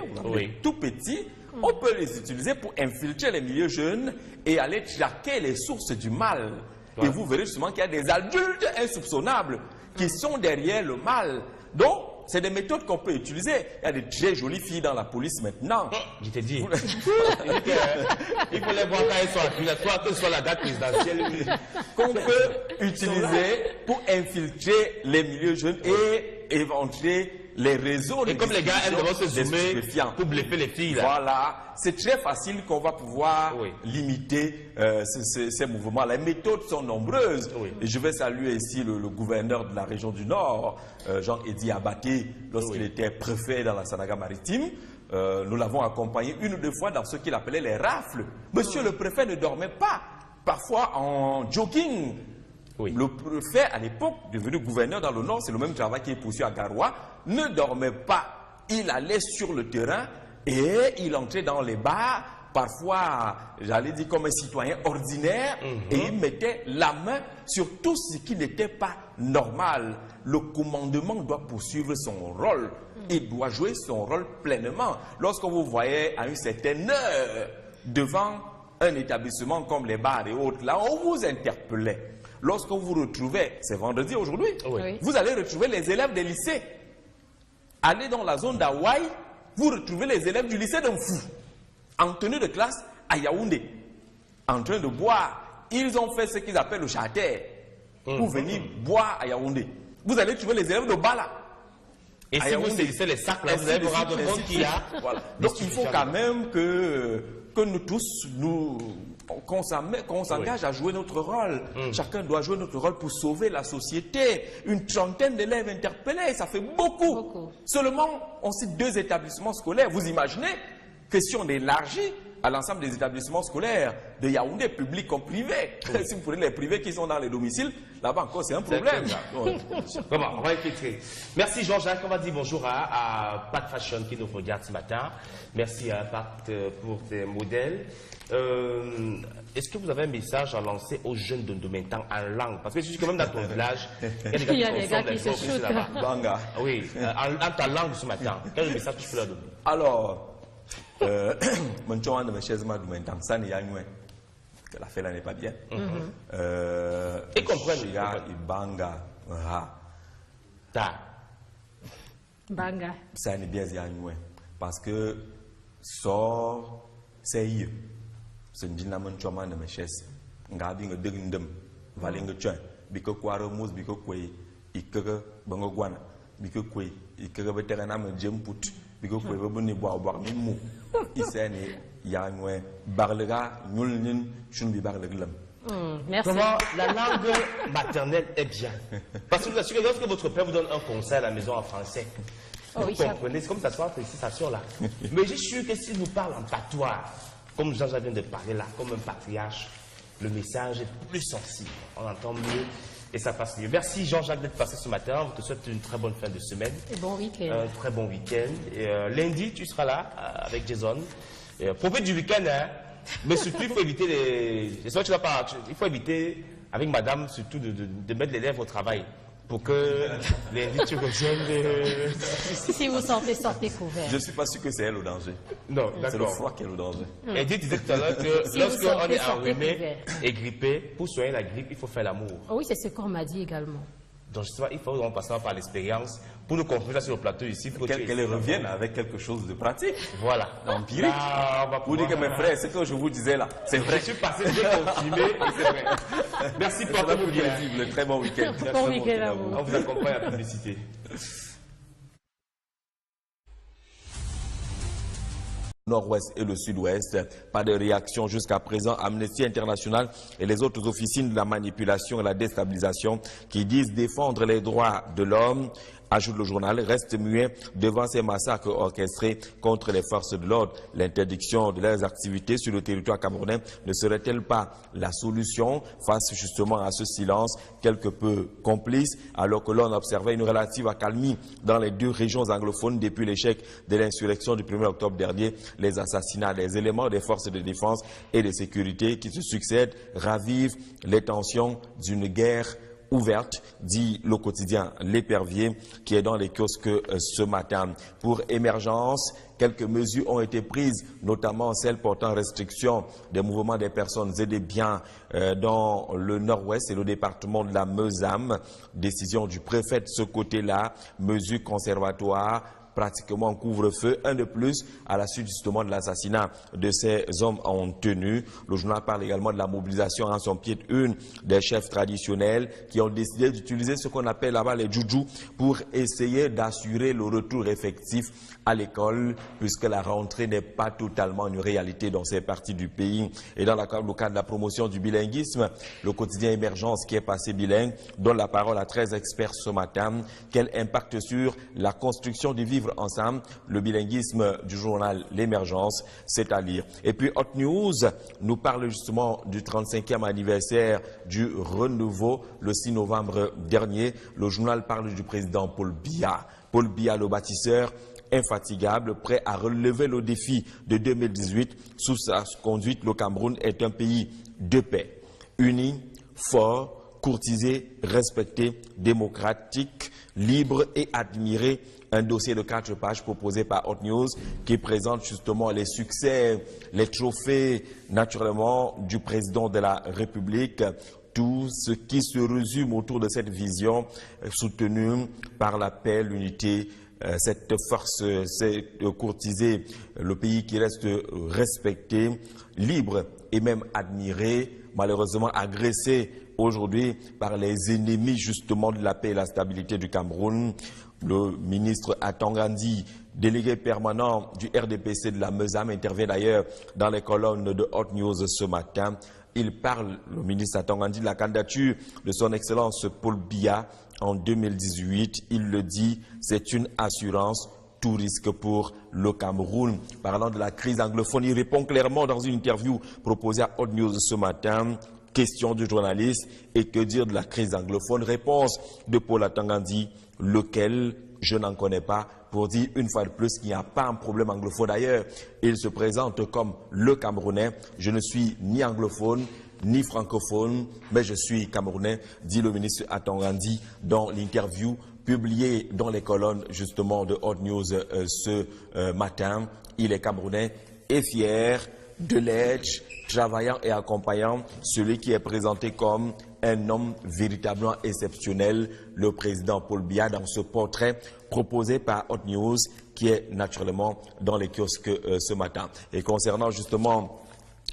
tout petits, on peut les utiliser pour infiltrer les milieux jeunes et aller traquer les sources du mal. Et vous verrez justement qu'il y a des adultes insoupçonnables qui sont derrière le mal. Donc, c'est des méthodes qu'on peut utiliser. Il y a des très jolies filles dans la police maintenant. Je t'ai dit. Il faut les voir quand elles sont accusatoires, que ce soit la date présidentielle. Qu'on peut utiliser pour infiltrer les milieux jeunes et éventrer les réseaux. Et comme les gars, elles vont se zoomer pour bluffer les filles. Là. Voilà. C'est très facile qu'on va pouvoir limiter ces mouvements. Les méthodes sont nombreuses. Et je vais saluer ici le gouverneur de la région du Nord, Jean-Eddy Abaté, lorsqu'il était préfet dans la Sanaga maritime. Nous l'avons accompagné une ou deux fois dans ce qu'il appelait les rafles. Monsieur le préfet ne dormait pas, parfois en jogging. Le préfet, à l'époque, devenu gouverneur dans le Nord, c'est le même travail qui est poursuivi à Garoua, ne dormait pas. Il allait sur le terrain et il entrait dans les bars, parfois, j'allais dire comme un citoyen ordinaire, et il mettait la main sur tout ce qui n'était pas normal. Le commandement doit poursuivre son rôle. Il doit jouer son rôle pleinement. Lorsque vous voyez à une certaine heure devant un établissement comme les bars et autres, là, on vous interpellait. Lorsque vous retrouvez, c'est vendredi aujourd'hui, vous allez retrouver les élèves des lycées. Allez dans la zone d'Hawaï, vous retrouvez les élèves du lycée d'Amfou, en tenue de classe à Yaoundé, en train de boire. Ils ont fait ce qu'ils appellent le charter, pour venir boire à Yaoundé. Vous allez trouver les élèves de Bala. Et si vous saisissez les sacs là, vous allez vous rendre compte qu'il y a... Voilà. Donc il faut quand même que nous tous, qu'on s'engage à jouer notre rôle. Chacun doit jouer notre rôle pour sauver la société. Une trentaine d'élèves interpellés, ça fait beaucoup. Seulement, on cite 2 établissements scolaires. Vous imaginez que si on élargit à l'ensemble des établissements scolaires de Yaoundé, publics comme privés, si vous prenez les privés qui sont dans les domiciles, là-bas encore c'est un problème. Comment on va écouter. Merci Jean-Jacques, on va dire bonjour à Pat Fashion qui nous regarde ce matin. Merci à Pat pour tes modèles. Est-ce que vous avez un message à lancer aux jeunes de Domentan en langue? Parce que je suis quand même dans ton village. Il y a des gars qui se shootent là-bas. Banga. Oui, en ta langue ce matin. Quel est le message que tu peux leur donner? Alors, mon choix de mes chaises m'a Domentan, ça n'est pas que la fête là n'est pas bien. Et comprennent. Banga. Banga. Ça n'est bien parce que sort c'est eux. C'est une dynamique de mes chaises. Ngabi nga degndem, vale nga tchouin, biko kwaro mous, biko kwe, ikere bango guana, biko kwe, ikere veterana me jemput, biko kwe boni boire mou. Isene yangwe barlega nyulnin chunbi barleglam. Merci. Comment la langue maternelle est bien. Parce que vous assurez, lorsque votre père vous donne un conseil à la maison en français, vous comprenez, c'est comme ça soit félicitations là. Mais je suis sûr que s'il vous parle en patois, comme Jean-Jacques vient de parler là, comme un patriarche, le message est plus sensible. On entend mieux et ça passe mieux. Merci Jean-Jacques d'être passé ce matin. On te souhaite une très bonne fin de semaine. Et bon week-end. Un très bon week-end. Et lundi, tu seras là avec Jason. Profite du week-end, hein. Mais surtout, il faut éviter les... Il faut éviter, avec madame, surtout de mettre les lèvres au travail. Pour que lundi, tu reviennes... Si vous sortez couvert. Je ne suis pas sûr que c'est elle au danger. Non, d'accord. C'est le froid qui est au danger. Et disait tout à l'heure que Si lorsqu'on est enrhumé et grippé, pour soigner la grippe, il faut faire l'amour. Oui, c'est ce qu'on m'a dit également. Donc, je sais pas, il faut en passer par l'expérience pour nous confronter sur le plateau ici. Qu'elle revienne avec quelque chose de pratique. Voilà. Empirique. Vous dites que mes frères, ce que je vous disais là, c'est vrai. Je suis passé bien confirmé et c'est vrai. Merci pour votre bien. Très bon week-end. Bon week-end à vous. On vous accompagne à la publicité. Nord-Ouest et le Sud-Ouest. Pas de réaction jusqu'à présent. Amnesty International et les autres officines de la manipulation et la déstabilisation qui disent défendre les droits de l'homme ajoute le journal, reste muet devant ces massacres orchestrés contre les forces de l'ordre. L'interdiction de leurs activités sur le territoire camerounais ne serait-elle pas la solution face justement à ce silence quelque peu complice, alors que l'on observait une relative accalmie dans les deux régions anglophones depuis l'échec de l'insurrection du 1er octobre dernier. Les assassinats des éléments des forces de défense et de sécurité qui se succèdent ravivent les tensions d'une guerre ouverte, dit le quotidien L'Épervier, qui est dans les kiosques ce matin. Pour Émergence, quelques mesures ont été prises, notamment celles portant restriction des mouvements des personnes et des biens dans le nord-ouest et le département de la Meusam. Décision du préfet de ce côté-là, mesures conservatoires, pratiquement couvre-feu, un de plus à la suite justement de l'assassinat de ces hommes en tenue. Le journal parle également de la mobilisation en son pied de une des chefs traditionnels qui ont décidé d'utiliser ce qu'on appelle là-bas les djoudjous pour essayer d'assurer le retour effectif à l'école, puisque la rentrée n'est pas totalement une réalité dans ces parties du pays. Et dans le cadre de la promotion du bilinguisme, le quotidien Émergence, qui est passé bilingue, donne la parole à 13 experts ce matin. Quel impact sur la construction du vivre ensemble? Le bilinguisme du journal L'Émergence, c'est à lire. Et puis Hot News nous parle justement du 35e anniversaire du renouveau le 6 novembre dernier. Le journal parle du président Paul Biya. Paul Biya, le bâtisseur infatigable, prêt à relever le défi de 2018. Sous sa conduite, le Cameroun est un pays de paix, uni, fort, courtisé, respecté, démocratique, libre et admiré. Un dossier de 4 pages proposé par Hot News qui présente justement les succès, les trophées naturellement du président de la République. Tout ce qui se résume autour de cette vision soutenue par la paix, l'unité, cette force, c'est courtiser le pays qui reste respecté, libre et même admiré, malheureusement agressé aujourd'hui par les ennemis justement de la paix et la stabilité du Cameroun. Le ministre Atangandi, délégué permanent du RDPC de la Meusam, intervient d'ailleurs dans les colonnes de Hot News ce matin. Il parle, le ministre Atangandi, de la candidature de son Excellence Paul Biya en 2018. Il le dit, c'est une assurance, tout risque pour le Cameroun. Parlant de la crise anglophone, il répond clairement dans une interview proposée à Hot News ce matin. Question du journaliste, et que dire de la crise anglophone? Réponse de Paul Atangandi, lequel je n'en connais pas, pour dire une fois de plus qu'il n'y a pas un problème anglophone. D'ailleurs, il se présente comme le Camerounais. Je ne suis ni anglophone, ni francophone, mais je suis Camerounais, dit le ministre Atangandi dans l'interview publiée dans les colonnes justement de Hot News ce matin. Il est Camerounais et fier de l'être, travaillant et accompagnant celui qui est présenté comme un homme véritablement exceptionnel, le président Paul Biya, dans ce portrait proposé par Hot News, qui est naturellement dans les kiosques ce matin. Et concernant justement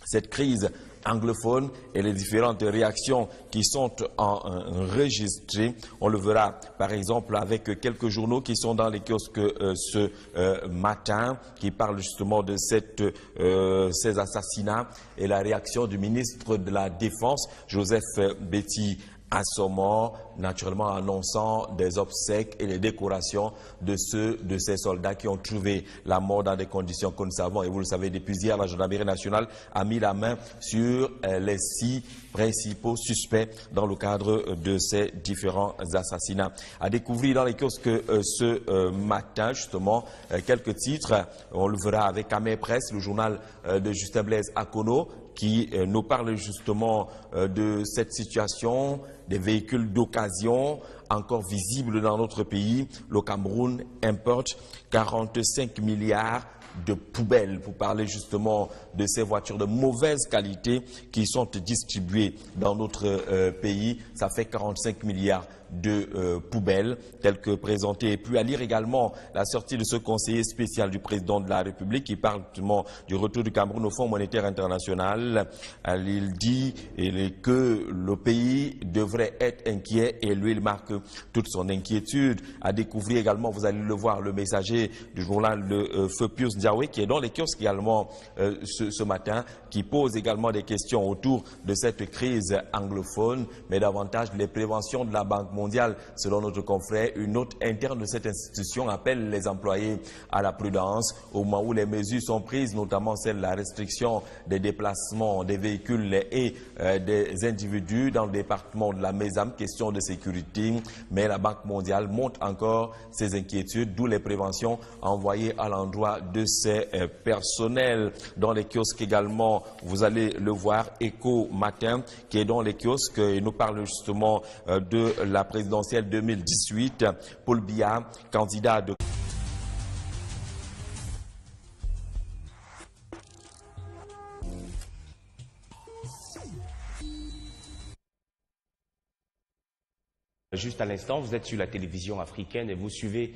cette crise anglophone et les différentes réactions qui sont enregistrées, on le verra par exemple avec quelques journaux qui sont dans les kiosques ce matin, qui parlent justement de ces assassinats et la réaction du ministre de la Défense, Joseph Betty Assomo, naturellement annonçant des obsèques et les décorations de ces soldats qui ont trouvé la mort dans des conditions que nous savons. Et vous le savez, depuis hier, la gendarmerie nationale a mis la main sur les 6 principaux suspects dans le cadre de ces différents assassinats. À découvrir dans les kiosques ce matin, justement, quelques titres. On le verra avec Amé Presse, le journal de Justin Blaise Akono, qui nous parle justement de cette situation, des véhicules d'occasion encore visibles dans notre pays. Le Cameroun importe 45 milliards de poubelles, pour parler justement de ces voitures de mauvaise qualité qui sont distribuées dans notre pays. Ça fait 45 milliards de poubelles telles que présentées. Et puis à lire également la sortie de ce conseiller spécial du président de la République qui parle justement du retour du Cameroun au Fonds monétaire international. Il dit que le pays devrait être inquiet et lui il marque toute son inquiétude. À découvrir également, vous allez le voir, le messager du journal de Feu Pius Ndiawe qui est dans les kiosques également ce matin, qui pose également des questions autour de cette crise anglophone, mais davantage les préventions de la Banque mondiale. Selon notre confrère, une note interne de cette institution appelle les employés à la prudence au moment où les mesures sont prises, notamment celle de la restriction des déplacements des véhicules et des individus dans le département de la Mézam, question de sécurité. Mais la Banque mondiale montre encore ses inquiétudes, d'où les préventions envoyées à l'endroit de ces personnels. Dans les kiosques également, vous allez le voir, Écho Matin, qui est dans les kiosques, il nous parle justement de la présidentielle 2018. Paul Biya, candidat de... Juste à l'instant, vous êtes sur la télévision africaine et vous suivez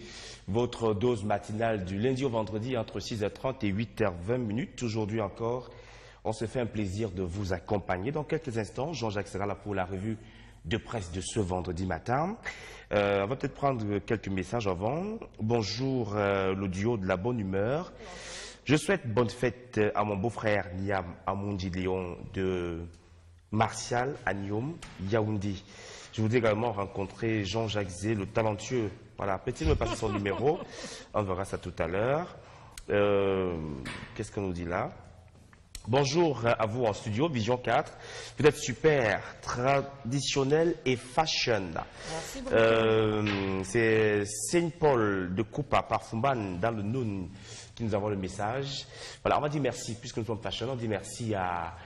votre dose matinale du lundi au vendredi entre 6h30 et 8h20. Aujourd'hui encore, on se fait un plaisir de vous accompagner. Dans quelques instants, Jean-Jacques sera là pour la revue de presse de ce vendredi matin. On va peut-être prendre quelques messages avant. Bonjour, l'audio de la bonne humeur. Je souhaite bonne fête à mon beau-frère Niam Amundi Léon de Martial à Niom, Yaoundé. Je voudrais également rencontrer Jean-Jacques Zé, le talentueux. Voilà, peut-il me passer son numéro? On verra ça tout à l'heure. Qu'est-ce qu'on nous dit là? Bonjour à vous en studio, Vision 4. Vous êtes super, traditionnel et fashion. Merci beaucoup. C'est Saint-Paul de Coupa, Parfumban, dans le Noun, qui nous envoie le message. Voilà, on va dire merci, puisque nous sommes fashion, on dit merci à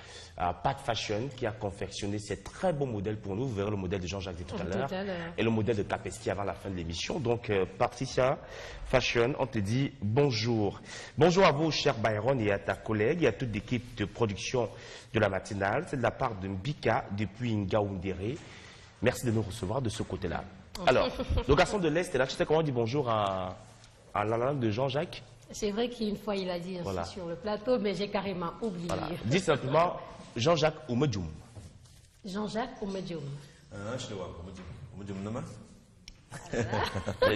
Pat Fashion qui a confectionné ces très beaux modèles pour nous. Vous verrez le modèle de Jean-Jacques tout à l'heure et le modèle de Capesti avant la fin de l'émission. Donc, Patricia Fashion, on te dit bonjour. Bonjour à vous, cher Byron, et à ta collègue et à toute l'équipe de production de la matinale. C'est de la part de Mbika depuis Ngaoundéré. Merci de nous recevoir de ce côté-là. Alors, le garçon de l'Est est là. Tu sais comment on dit bonjour à la langue de Jean-Jacques? C'est vrai qu'une fois il a dit voilà. Sur le plateau, mais j'ai carrément oublié. Voilà. Dis simplement Jean-Jacques Oumedjoum. Jean-Jacques Oumedjoum. Je te vois, Oumedjoum Nama.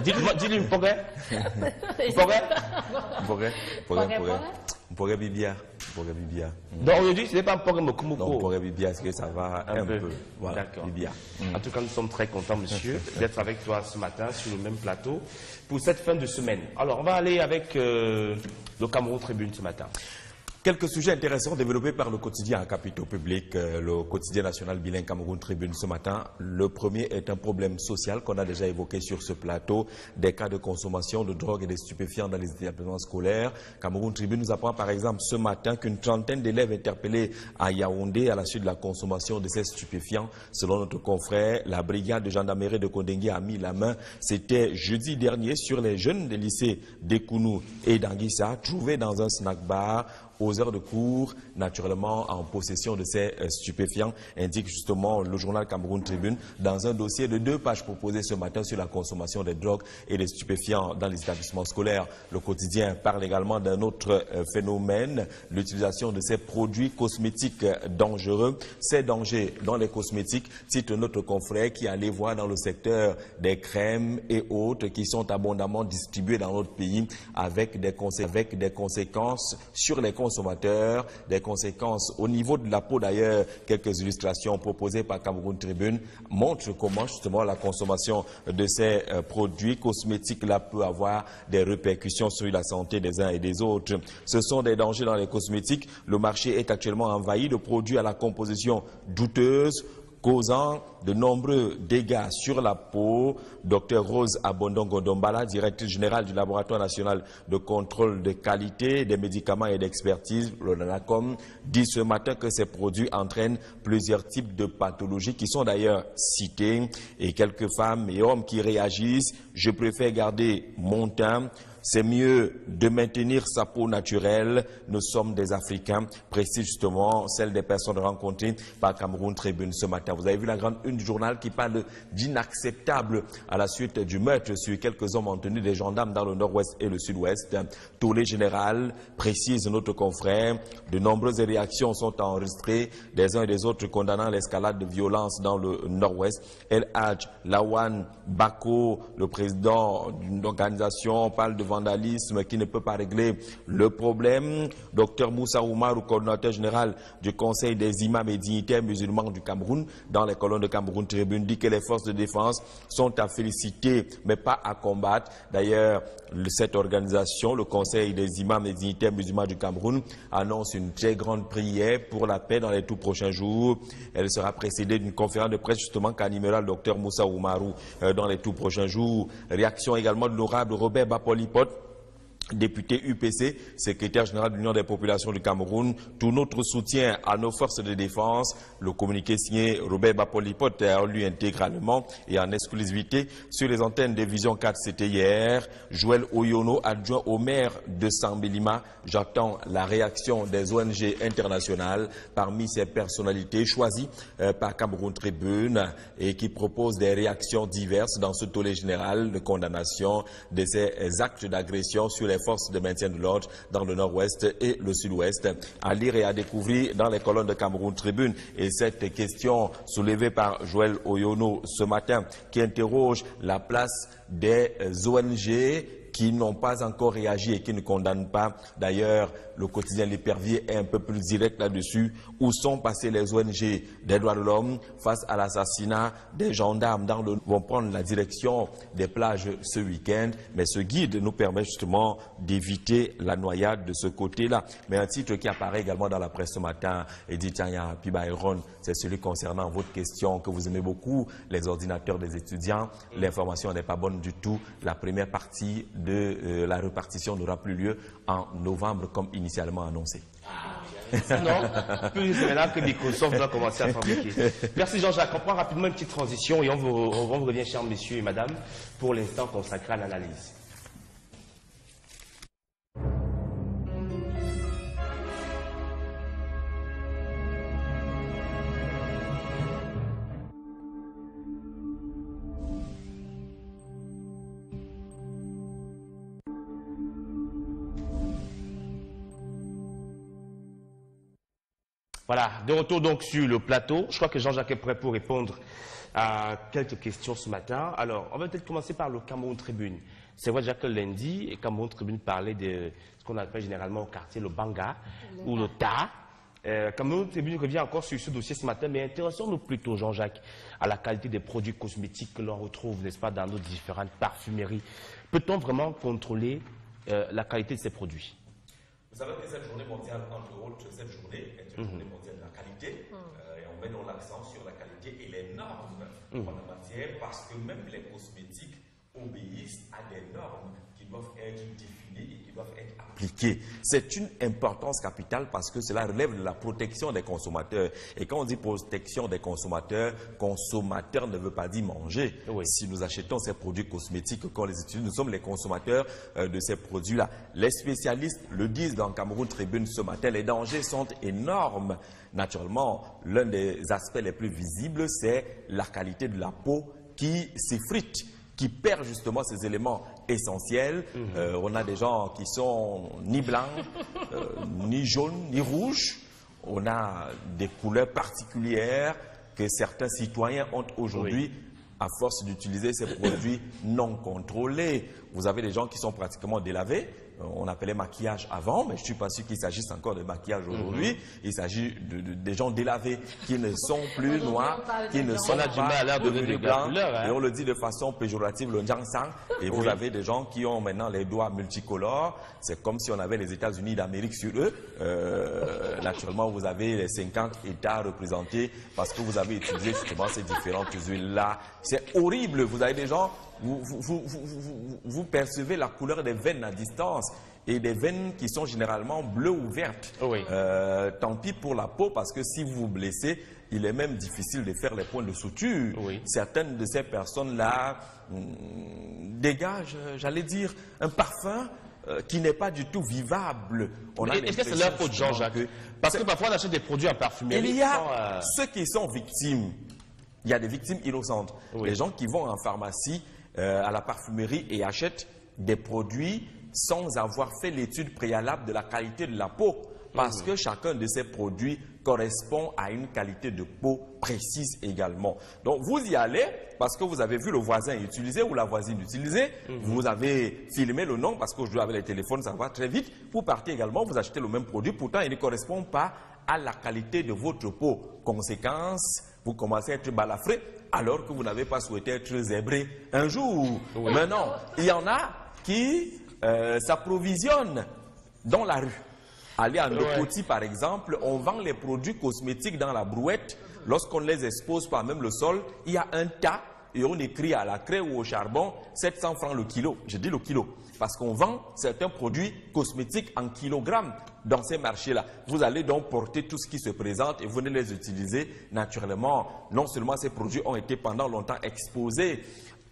Dis-lui Mpogé. Mpogé Bibia. Donc aujourd'hui, ce n'est pas Mpogé Mokumoko. Non, Mpogé Bibia, est-ce que ça va un peu. Voilà, d'accord. Bibia. En tout cas, nous sommes très contents, monsieur, d'être avec toi ce matin sur le même plateau pour cette fin de semaine. Alors, on va aller avec le Cameroun Tribune ce matin. Quelques sujets intéressants développés par le quotidien à capitaux publics, le quotidien national bilingue Cameroun Tribune ce matin. Le premier est un problème social qu'on a déjà évoqué sur ce plateau, des cas de consommation de drogue et de stupéfiants dans les établissements scolaires. Cameroun Tribune nous apprend par exemple ce matin qu'une trentaine d'élèves interpellés à Yaoundé à la suite de la consommation de ces stupéfiants. Selon notre confrère, la brigade de gendarmerie de Kondengui a mis la main. C'était jeudi dernier sur les jeunes des lycées d'Ekounou et d'Anguissa trouvés dans un snack bar aux heures de cours, naturellement en possession de ces stupéfiants, indique justement le journal Cameroun Tribune dans un dossier de 2 pages proposé ce matin sur la consommation des drogues et des stupéfiants dans les établissements scolaires. Le quotidien parle également d'un autre phénomène, l'utilisation de ces produits cosmétiques dangereux. Ces dangers dans les cosmétiques, cite notre confrère qui allait voir dans le secteur des crèmes et autres qui sont abondamment distribués dans notre pays avec des conséquences sur les consommateurs, des conséquences au niveau de la peau d'ailleurs. Quelques illustrations proposées par Cameroun Tribune montrent comment justement la consommation de ces produits cosmétiques-là peut avoir des répercussions sur la santé des uns et des autres. Ce sont des dangers dans les cosmétiques. Le marché est actuellement envahi de produits à la composition douteuse, causant de nombreux dégâts sur la peau. Dr Rose Abondongo-Dombala, directrice générale du Laboratoire national de contrôle de qualité des médicaments et d'expertise, le NANACOM, dit ce matin que ces produits entraînent plusieurs types de pathologies qui sont d'ailleurs cités. Et quelques femmes et hommes qui réagissent: je préfère garder mon teint, c'est mieux de maintenir sa peau naturelle. Nous sommes des Africains, précise justement celle des personnes rencontrées par Cameroun Tribune ce matin. Vous avez vu la grande une du journal qui parle d'inacceptable à la suite du meurtre sur quelques hommes en tenue des gendarmes dans le nord-ouest et le sud-ouest. Tollé général, précise notre confrère. De nombreuses réactions sont enregistrées des uns et des autres condamnant l'escalade de violence dans le nord-ouest. El Hadj Lawan Bako, le président d'une organisation, parle devant vandalisme qui ne peut pas régler le problème. Dr Moussa Oumarou, coordinateur général du Conseil des imams et dignitaires musulmans du Cameroun, dans les colonnes de Cameroun Tribune, dit que les forces de défense sont à féliciter, mais pas à combattre. D'ailleurs, cette organisation, le Conseil des imams et dignitaires musulmans du Cameroun, annonce une très grande prière pour la paix dans les tout prochains jours. Elle sera précédée d'une conférence de presse justement qu'animera le docteur Moussa Oumarou dans les tout prochains jours. Réaction également de l'honorable Robert Bapolipote, député UPC, secrétaire général de l'Union des populations du Cameroun. Tout notre soutien à nos forces de défense. Le communiqué signé Robert Bapolipote a lu intégralement et en exclusivité sur les antennes de Vision 4. C'était hier. Joël Oyono, adjoint au maire de Sambelima. J'attends la réaction des ONG internationales parmi ces personnalités choisies par Cameroun Tribune et qui proposent des réactions diverses dans ce tollé général de condamnation de ces actes d'agression sur les forces de maintien de l'ordre dans le nord-ouest et le sud-ouest. À lire et à découvrir dans les colonnes de Cameroun Tribune. Et cette question soulevée par Joël Oyono ce matin qui interroge la place des ONG qui n'ont pas encore réagi et qui ne condamnent pas. D'ailleurs, le quotidien L'Épervier est un peu plus direct là-dessus. Où sont passées les ONG des droits de l'homme face à l'assassinat des gendarmes vont prendre la direction des plages ce week-end. Mais ce guide nous permet justement d'éviter la noyade de ce côté-là. Mais un titre qui apparaît également dans la presse ce matin, Edith Tanya Pibayron, c'est celui concernant votre question que vous aimez beaucoup, les ordinateurs des étudiants. L'information n'est pas bonne du tout. La première partie de la répartition n'aura plus lieu en novembre comme initialement annoncé. Non, plus maintenant que Microsoft doit commencer à fabriquer. Merci Jean-Jacques. On prend rapidement une petite transition et on vous revient, chers messieurs et madame, pour l'instant consacré à l'analyse. Voilà, de retour donc sur le plateau. Je crois que Jean-Jacques est prêt pour répondre à quelques questions ce matin. Alors, on va peut-être commencer par le Cameroun Tribune. C'est vrai déjà que lundi, Cameroun Tribune parlait de ce qu'on appelle généralement au quartier le Banga ou le Ta. Cameroun Tribune revient encore sur ce dossier ce matin, mais intéressons-nous plutôt, Jean-Jacques, à la qualité des produits cosmétiques que l'on retrouve, n'est-ce pas, dans nos différentes parfumeries. Peut-on vraiment contrôler la qualité de ces produits? Vous savez que cette journée mondiale, entre autres, cette journée est une journée mondiale de la qualité. Et on met l'accent sur la qualité et les normes en la matière, parce que même les cosmétiques obéissent à des normes qui doivent être définies et qui doivent être appliquées. C'est une importance capitale parce que cela relève de la protection des consommateurs. Et quand on dit protection des consommateurs, consommateur ne veut pas dire manger. Oui. Si nous achetons ces produits cosmétiques, quand les étudiants, nous sommes les consommateurs de ces produits-là. Les spécialistes le disent dans Cameroun Tribune ce matin, les dangers sont énormes. Naturellement, l'un des aspects les plus visibles, c'est la qualité de la peau qui s'effrite, qui perd justement ces éléments essentiels. On a des gens qui sont ni blancs, ni jaunes, ni rouges. On a des couleurs particulières que certains citoyens ont aujourd'hui à force d'utiliser ces produits non contrôlés. Vous avez des gens qui sont pratiquement délavés. On appelait maquillage avant, mais je ne suis pas sûr qu'il s'agisse encore de maquillage aujourd'hui. Il s'agit des gens délavés qui ne sont plus noirs, qui ne sont pas devenus blancs. Et on le dit de façon péjorative, le njangsang. Et vous avez des gens qui ont maintenant les doigts multicolores. C'est comme si on avait les États-Unis d'Amérique sur eux. Naturellement, vous avez les 50 États représentés parce que vous avez utilisé justement ces différentes huiles-là. C'est horrible. Vous avez des gens... Vous percevez la couleur des veines à distance et des veines qui sont généralement bleues ou vertes. Oui. Tant pis pour la peau parce que si vous vous blessez, il est même difficile de faire les points de suture. Oui. Certaines de ces personnes-là dégagent, j'allais dire, un parfum qui n'est pas du tout vivable. Est-ce que c'est leur faute, Jean-Jacques? Parce que parfois on achète des produits en parfumerie. Il y a ceux qui sont victimes. Il y a des victimes innocentes. Oui. Les gens qui vont en pharmacie, à la parfumerie et achètent des produits sans avoir fait l'étude préalable de la qualité de la peau. parce que chacun de ces produits correspond à une qualité de peau précise également. Donc vous y allez parce que vous avez vu le voisin utiliser ou la voisine utiliser, vous avez filmé le nom parce qu'aujourd'hui avec les téléphones ça va très vite, vous partez également, vous achetez le même produit, pourtant il ne correspond pas à la qualité de votre peau. Conséquence, vous commencez à être balafré alors que vous n'avez pas souhaité être zébré un jour. Oui. Maintenant, il y en a qui s'approvisionnent dans la rue. Allez à Ndokoti, par exemple, on vend les produits cosmétiques dans la brouette. Lorsqu'on les expose par même le sol, il y a un tas et on écrit à la craie ou au charbon 700 francs le kilo. Je dis le kilo parce qu'on vend certains produits cosmétiques en kilogrammes dans ces marchés-là. Vous allez donc porter tout ce qui se présente et vous venez les utiliser naturellement. Non seulement ces produits ont été pendant longtemps exposés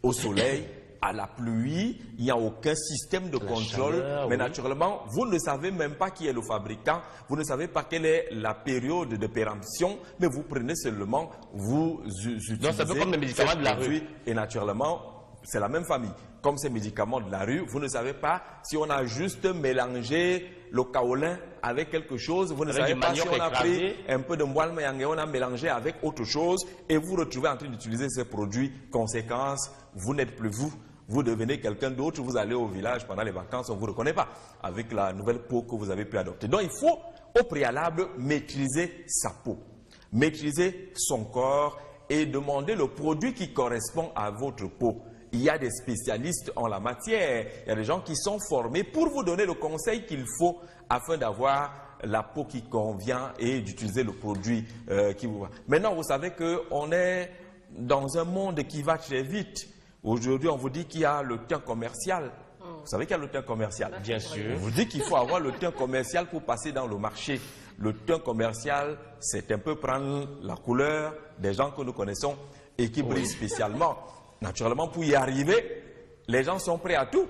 au soleil, à la pluie, il n'y a aucun système de contrôle, chaleur, mais naturellement, vous ne savez même pas qui est le fabricant, vous ne savez pas quelle est la période de péremption, mais vous prenez seulement, vous utilisez... Donc, c'est un peu comme les médicaments de la rue. Et naturellement, c'est la même famille. Comme ces médicaments de la rue, vous ne savez pas si on a juste mélangé le kaolin avec quelque chose, vous ne savez pas si on a pris un peu de moelle mayang et on a mélangé avec autre chose et vous vous retrouvez en train d'utiliser ces produits. Conséquence, vous n'êtes plus vous. Vous devenez quelqu'un d'autre, vous allez au village pendant les vacances, on ne vous reconnaît pas avec la nouvelle peau que vous avez pu adopter. Donc il faut au préalable maîtriser sa peau, maîtriser son corps et demander le produit qui correspond à votre peau. Il y a des spécialistes en la matière, il y a des gens qui sont formés pour vous donner le conseil qu'il faut afin d'avoir la peau qui convient et d'utiliser le produit qui vous va. Maintenant, vous savez qu'on est dans un monde qui va très vite. Aujourd'hui, on vous dit qu'il y a le teint commercial. Vous savez qu'il y a le teint commercial? Bien sûr. On vous dit qu'il faut avoir le teint commercial pour passer dans le marché. Le teint commercial, c'est un peu prendre la couleur des gens que nous connaissons et qui brillent spécialement. Naturellement, pour y arriver, les gens sont prêts à tout.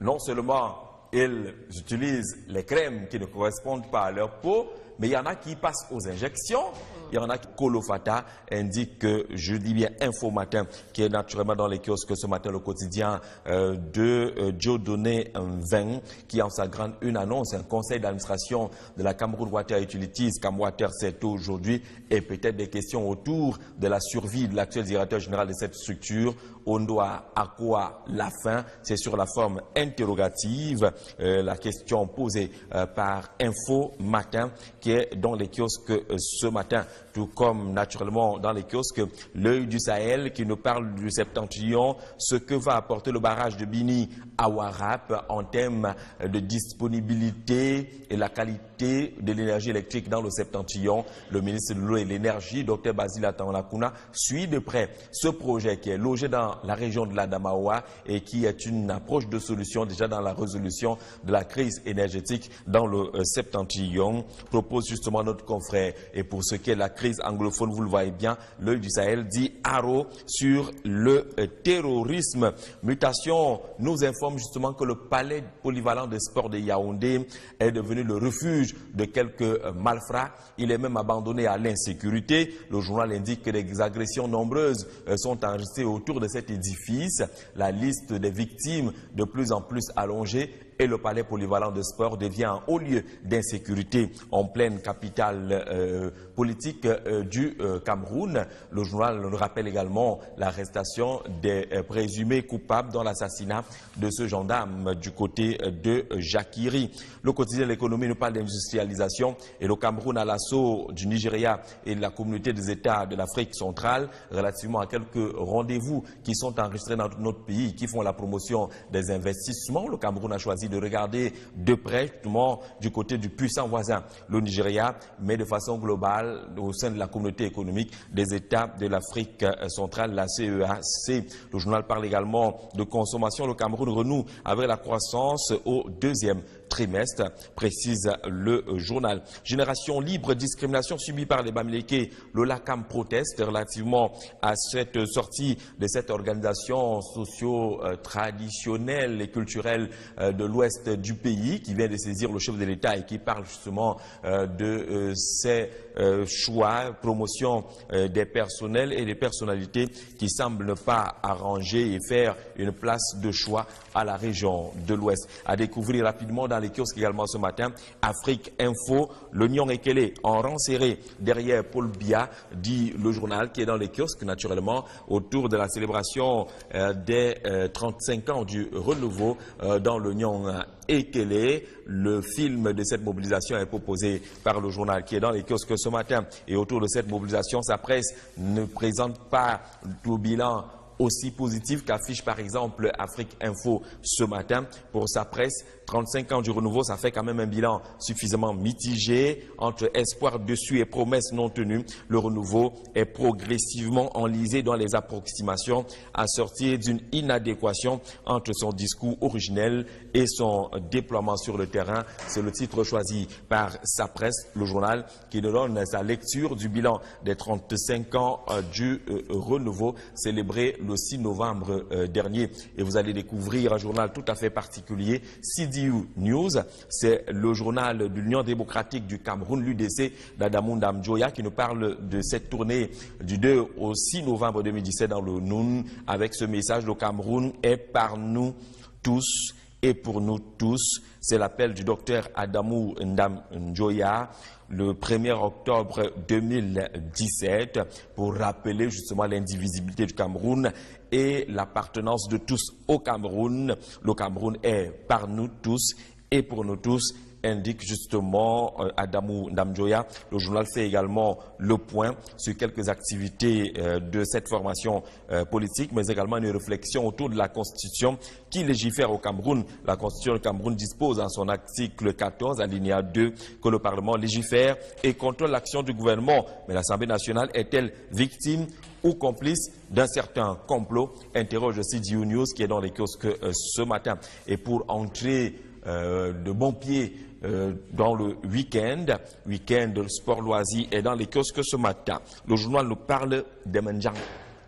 Non seulement ils utilisent les crèmes qui ne correspondent pas à leur peau, mais il y en a qui passent aux injections. Il y en a qui, Kolofata indique que, je dis bien Info Matin, qui est naturellement dans les kiosques ce matin, le quotidien de Dieudonné 20, qui en sa grande une annonce, un conseil d'administration de la Cameroun Water Utilities, Camwater, c'est aujourd'hui, et peut-être des questions autour de la survie de l'actuel directeur général de cette structure. On doit à quoi la fin? C'est sur la forme interrogative, la question posée par Info Matin, qui est dans les kiosques ce matin. Tout comme naturellement dans les kiosques, l'œil du Sahel qui nous parle du septentrion, ce que va apporter le barrage de Bini à Warrap en termes de disponibilité et la qualité de l'énergie électrique dans le septentrion. Le ministre de l'eau et de l'énergie, Dr Basile Atanlakuna, suit de près ce projet qui est logé dans la région de l'Adamawa et qui est une approche de solution déjà dans la résolution de la crise énergétique dans le septentrion. Propose justement notre confrère. Et pour ce qui est de la crise anglophone, vous le voyez bien, l'œil du Sahel dit haro sur le terrorisme. Mutation nous informe justement que le palais polyvalent des sports de Yaoundé est devenu le refuge de quelques malfrats. Il est même abandonné à l'insécurité. Le journal indique que des agressions nombreuses sont enregistrées autour de cet édifice. La liste des victimes de plus en plus allongée. Et le palais polyvalent de sport devient un haut lieu d'insécurité en pleine capitale politique du Cameroun. Le journal nous rappelle également l'arrestation des présumés coupables dans l'assassinat de ce gendarme du côté de Jakiri. Le quotidien de l'économie nous parle d'industrialisation et le Cameroun à l'assaut du Nigeria et de la communauté des États de l'Afrique centrale relativement à quelques rendez-vous qui sont enregistrés dans notre pays qui font la promotion des investissements. Le Cameroun a choisi de regarder de près justement du côté du puissant voisin, le Nigeria, mais de façon globale au sein de la communauté économique des États de l'Afrique centrale, la CEAC. Le journal parle également de consommation. Le Cameroun renoue avec la croissance au deuxième trimestre, précise le journal. Génération libre, discrimination subie par les Bamileke. Le LACAM proteste relativement à cette sortie de cette organisation socio-traditionnelle et culturelle de l'ouest du pays qui vient de saisir le chef de l'État et qui parle justement de ses choix, promotion des personnels et des personnalités qui semblent ne pas arranger et faire une place de choix à la région de l'ouest. À découvrir rapidement dans dans les kiosques également ce matin. Afrique Info, l'Union Ekele en rang serré derrière Paul Biya, dit le journal qui est dans les kiosques naturellement autour de la célébration des 35 ans du renouveau dans l'Union Ekele. Le film de cette mobilisation est proposé par le journal qui est dans les kiosques ce matin. Et autour de cette mobilisation, sa presse ne présente pas tout bilan aussi positif qu'affiche par exemple Afrique Info ce matin. Pour sa presse, 35 ans du renouveau, ça fait quand même un bilan suffisamment mitigé. Entre espoir dessus et promesses non tenues, le renouveau est progressivement enlisé dans les approximations assorties d'une inadéquation entre son discours originel et son déploiement sur le terrain. C'est le titre choisi par sa presse, le journal, qui nous donne sa lecture du bilan des 35 ans du renouveau célébré le 6 novembre dernier. Et vous allez découvrir un journal tout à fait particulier, CDU News. C'est le journal de l'Union démocratique du Cameroun, l'UDC, d'Adamou Ndamjoya, qui nous parle de cette tournée du 2 au 6 novembre 2017 dans le Noun, avec ce message: le Cameroun est par nous tous et pour nous tous. C'est l'appel du docteur Adamou Ndamjoya le 1er octobre 2017 pour rappeler justement l'indivisibilité du Cameroun et l'appartenance de tous au Cameroun. Le Cameroun est par nous tous et pour nous tous, indique justement Adamou Ndamjoya. Le journal fait également le point sur quelques activités de cette formation politique, mais également une réflexion autour de la Constitution qui légifère au Cameroun. La Constitution du Cameroun dispose en son article 14, alinéa 2, que le Parlement légifère et contrôle l'action du gouvernement. Mais l'Assemblée nationale est-elle victime ou complice d'un certain complot? Interroge CDU News qui est dans les kiosques ce matin. Et pour entrer de bon pied dans le week-end sport loisir est dans les kiosques ce matin. Le journal nous parle des Menjang,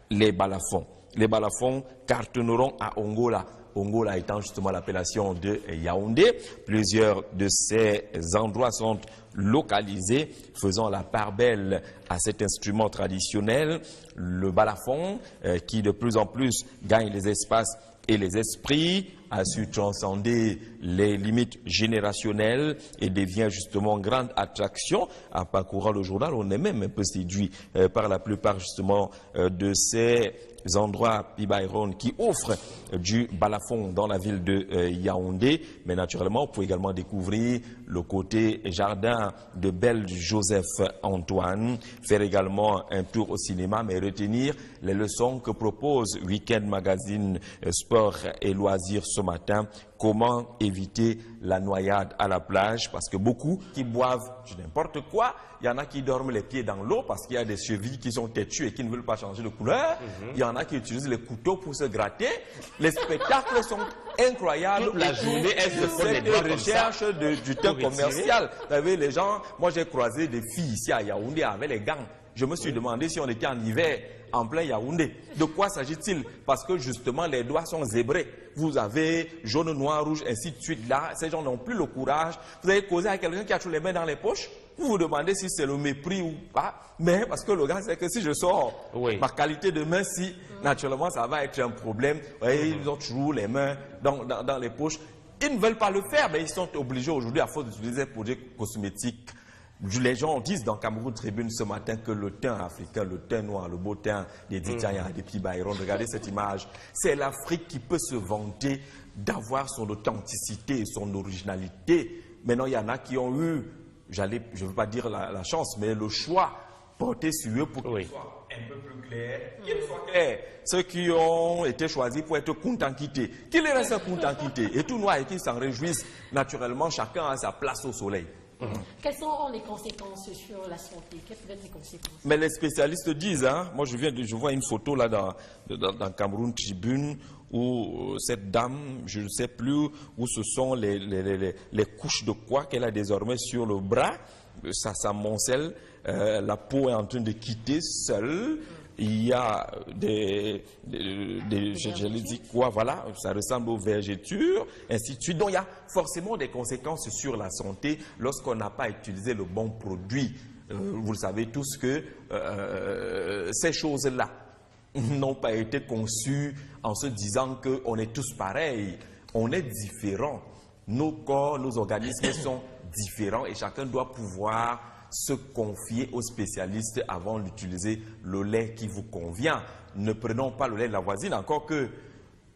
les balafons. Les balafons cartonneront à Ongola. Ongola étant justement l'appellation de Yaoundé. Plusieurs de ces endroits sont localisés, faisant la part belle à cet instrument traditionnel, le balafon, qui de plus en plus gagne les espaces et les esprits, a su transcender les limites générationnelles et devient justement grande attraction. En parcourant le journal, on est même un peu séduit par la plupart justement de ces endroits Pibayron qui offrent du balafon dans la ville de Yaoundé. Mais naturellement, on peut également découvrir le côté jardin de Belle Joseph Antoine, faire également un tour au cinéma, mais retenir les leçons que propose Weekend Magazine Sport et Loisirs ce matin. Comment éviter la noyade à la plage? Parce que beaucoup qui boivent n'importe quoi, il y en a qui dorment les pieds dans l'eau parce qu'il y a des chevilles qui sont têtues et qui ne veulent pas changer de couleur. Il y en a qui utilisent les couteaux pour se gratter. Les spectacles sont incroyables. Toute la journée, elles se font des cette recherche du temps commercial. Vous savez, les gens, moi j'ai croisé des filles ici à Yaoundé avec les gants. Je me suis demandé si on était en hiver, en plein Yaoundé. De quoi s'agit-il? Parce que justement, les doigts sont zébrés. Vous avez jaune, noir, rouge, ainsi de suite. Là, ces gens n'ont plus le courage. Vous avez causé à quelqu'un qui a toujours les mains dans les poches. Vous vous demandez si c'est le mépris ou pas. Mais parce que le gars, c'est que si je sors ma qualité de main, si naturellement, ça va être un problème. Vous voyez, ils ont toujours les mains dans les poches. Ils ne veulent pas le faire, mais ils sont obligés aujourd'hui, à force d'utiliser des produits cosmétiques. Les gens disent dans Cameroun Tribune ce matin que le teint africain, le teint noir, le beau teint des Ditaya, des Pibayron, regardez cette image. C'est l'Afrique qui peut se vanter d'avoir son authenticité et son originalité. Maintenant, il y en a qui ont eu, je ne veux pas dire la chance, mais le choix porté sur eux pour qu'ils soient un peu plus clairs. Qu'ils soient clairs. Ceux qui ont été choisis pour être Kuntankité, qu'ils restent Kuntankité. Et tout noir et qu'ils s'en réjouissent, naturellement, chacun a sa place au soleil. Quelles sont les conséquences sur la santé? Quelles peuvent être les conséquences? Mais les spécialistes disent, hein, moi je vois une photo là dans Cameroun Tribune où cette dame, je ne sais plus où ce sont les couches de quoi qu'elle a désormais sur le bras, ça s'amoncelle, la peau est en train de quitter seule. Il y a je l'ai dit quoi, voilà, ça ressemble aux vergetures, ainsi de suite. Donc il y a forcément des conséquences sur la santé lorsqu'on n'a pas utilisé le bon produit. Vous le savez tous que ces choses-là n'ont pas été conçues en se disant qu'on est tous pareils. On est différents. Nos corps, nos organismes sont différents et chacun doit pouvoir se confier aux spécialistes avant d'utiliser le lait qui vous convient. Ne prenons pas le lait de la voisine, encore que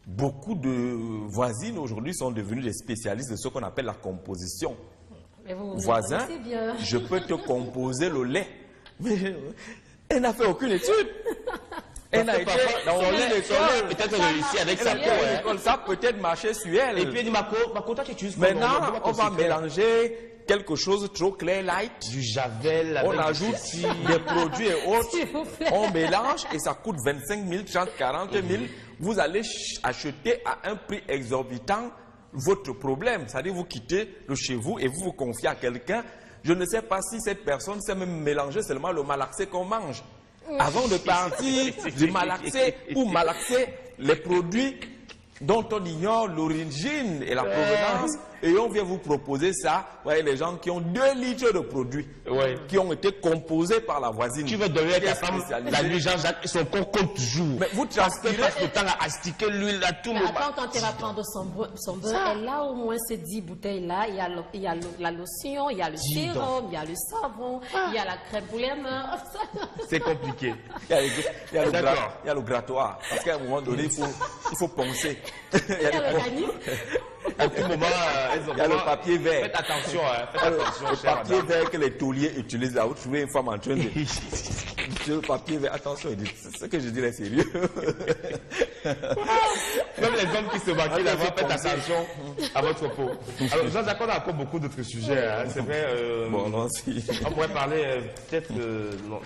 beaucoup de voisines aujourd'hui sont devenues des spécialistes de ce qu'on appelle la composition. Mais vous Voisin, bien. je peux te composer le lait. Mais elle n'a fait aucune étude. Elle n'a été dans son aucune lait école. peut-être réussi avec sa peau. L'école, ça peut être marché sur elle. Et puis elle dit, Marco, toi tu utilises quoi? Maintenant, on va mélanger quelque chose trop clair, light. Du javel. On ajoute des produits et autres. S'il vous plaît. On mélange et ça coûte 25 000, 30 40 000. Vous allez acheter à un prix exorbitant votre problème. C'est-à-dire vous quittez le chez vous et vous vous confiez à quelqu'un. Je ne sais pas si cette personne sait même mélanger seulement le malaxé qu'on mange. Avant de partir du malaxé ou malaxer les produits dont on ignore l'origine et la provenance, et on vient vous proposer ça. Vous voyez, les gens qui ont 2 litres de produits qui ont été composés par la voisine. Tu veux donner à ta femme la nuit, Jean-Jacques, son corps compte toujours. Mais vous transpirez. Passe le temps à astiquer l'huile à tout Mais moment. attends, quand elle va prendre son beurre, elle a au moins ces 10 bouteilles-là. Il y a la lotion, il y a le sérum, il y a le savon, il y a la crème pour les mains. C'est compliqué. Il y a le grattoir. Parce qu'à un moment donné, il faut poncer. Il y a l'organisme. À tout moment, il y a le papier vert. Faites attention, faites attention. Le papier vert que les tauliers utilisent là. Vous trouvez une femme en train de... Le papier vert, attention, ce que je dirais sérieux. Même les hommes qui se maquillent là-bas, faites attention à votre peau. Alors, Jean-Jacques, on a encore beaucoup d'autres sujets. Hein. C'est vrai. Bon, non, si. On pourrait parler peut-être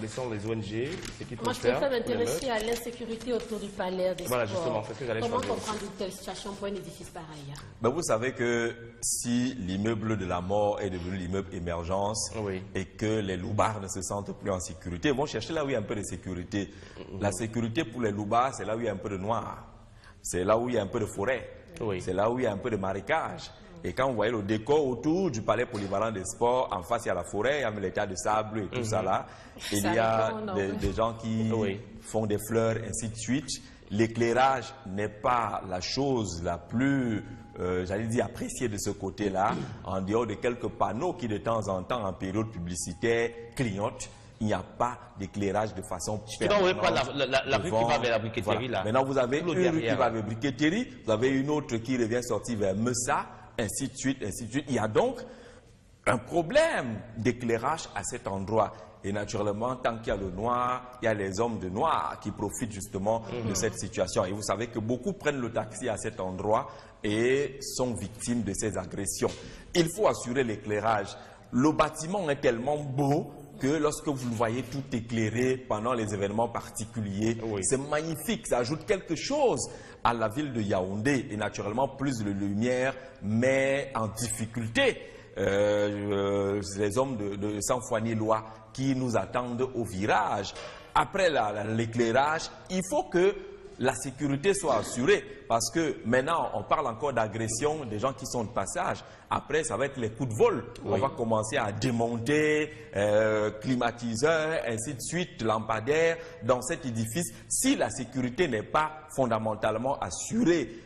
laissons les ONG, ce qui Moi, je préfère m'intéresser à l'insécurité autour du palais des Voilà, sports. justement, c'est ce que j'allais Comment choisir. comprendre une telle situation pour un édifice pareil? Ben, vous savez que si l'immeuble de la mort est devenu l'immeuble émergence et que les loupards ne se sentent plus en sécurité, ils vont chercher là où il y a un peu de sécurité. La sécurité pour les loupards, c'est là où il y a un peu de noir. C'est là où il y a un peu de forêt. C'est là où il y a un peu de marécage. Et quand vous voyez le décor autour du palais polyvalent des sports, en face il y a la forêt, il y a les tas de sable et tout ça là. Il y a des gens qui font des fleurs, ainsi de suite. L'éclairage n'est pas la chose la plus, j'allais dire, appréciée de ce côté-là, en dehors de quelques panneaux qui de temps en temps, en période publicitaire, clignotent. Il n'y a pas d'éclairage de façon permanente. Pas la rue qui va vers la briqueterie là. Maintenant, vous avez une rue qui va vers la briqueterie, vous avez une autre qui revient sortir vers Messa, ainsi de suite, ainsi de suite. Il y a donc un problème d'éclairage à cet endroit. Et naturellement, tant qu'il y a le noir, il y a les hommes de noir qui profitent justement de cette situation. Et vous savez que beaucoup prennent le taxi à cet endroit et sont victimes de ces agressions. Il faut assurer l'éclairage. Le bâtiment est tellement beau que lorsque vous le voyez tout éclairé pendant les événements particuliers, c'est magnifique, ça ajoute quelque chose à la ville de Yaoundé. Et naturellement, plus de lumière, mais en difficulté. Les hommes de Sanfoigné-Lois qui nous attendent au virage. Après l'éclairage, il faut que la sécurité soit assurée. Parce que maintenant, on parle encore d'agression des gens qui sont de passage. Après, ça va être les coups de vol. On va commencer à démonter climatiseurs, ainsi de suite, lampadaires dans cet édifice. Si la sécurité n'est pas fondamentalement assurée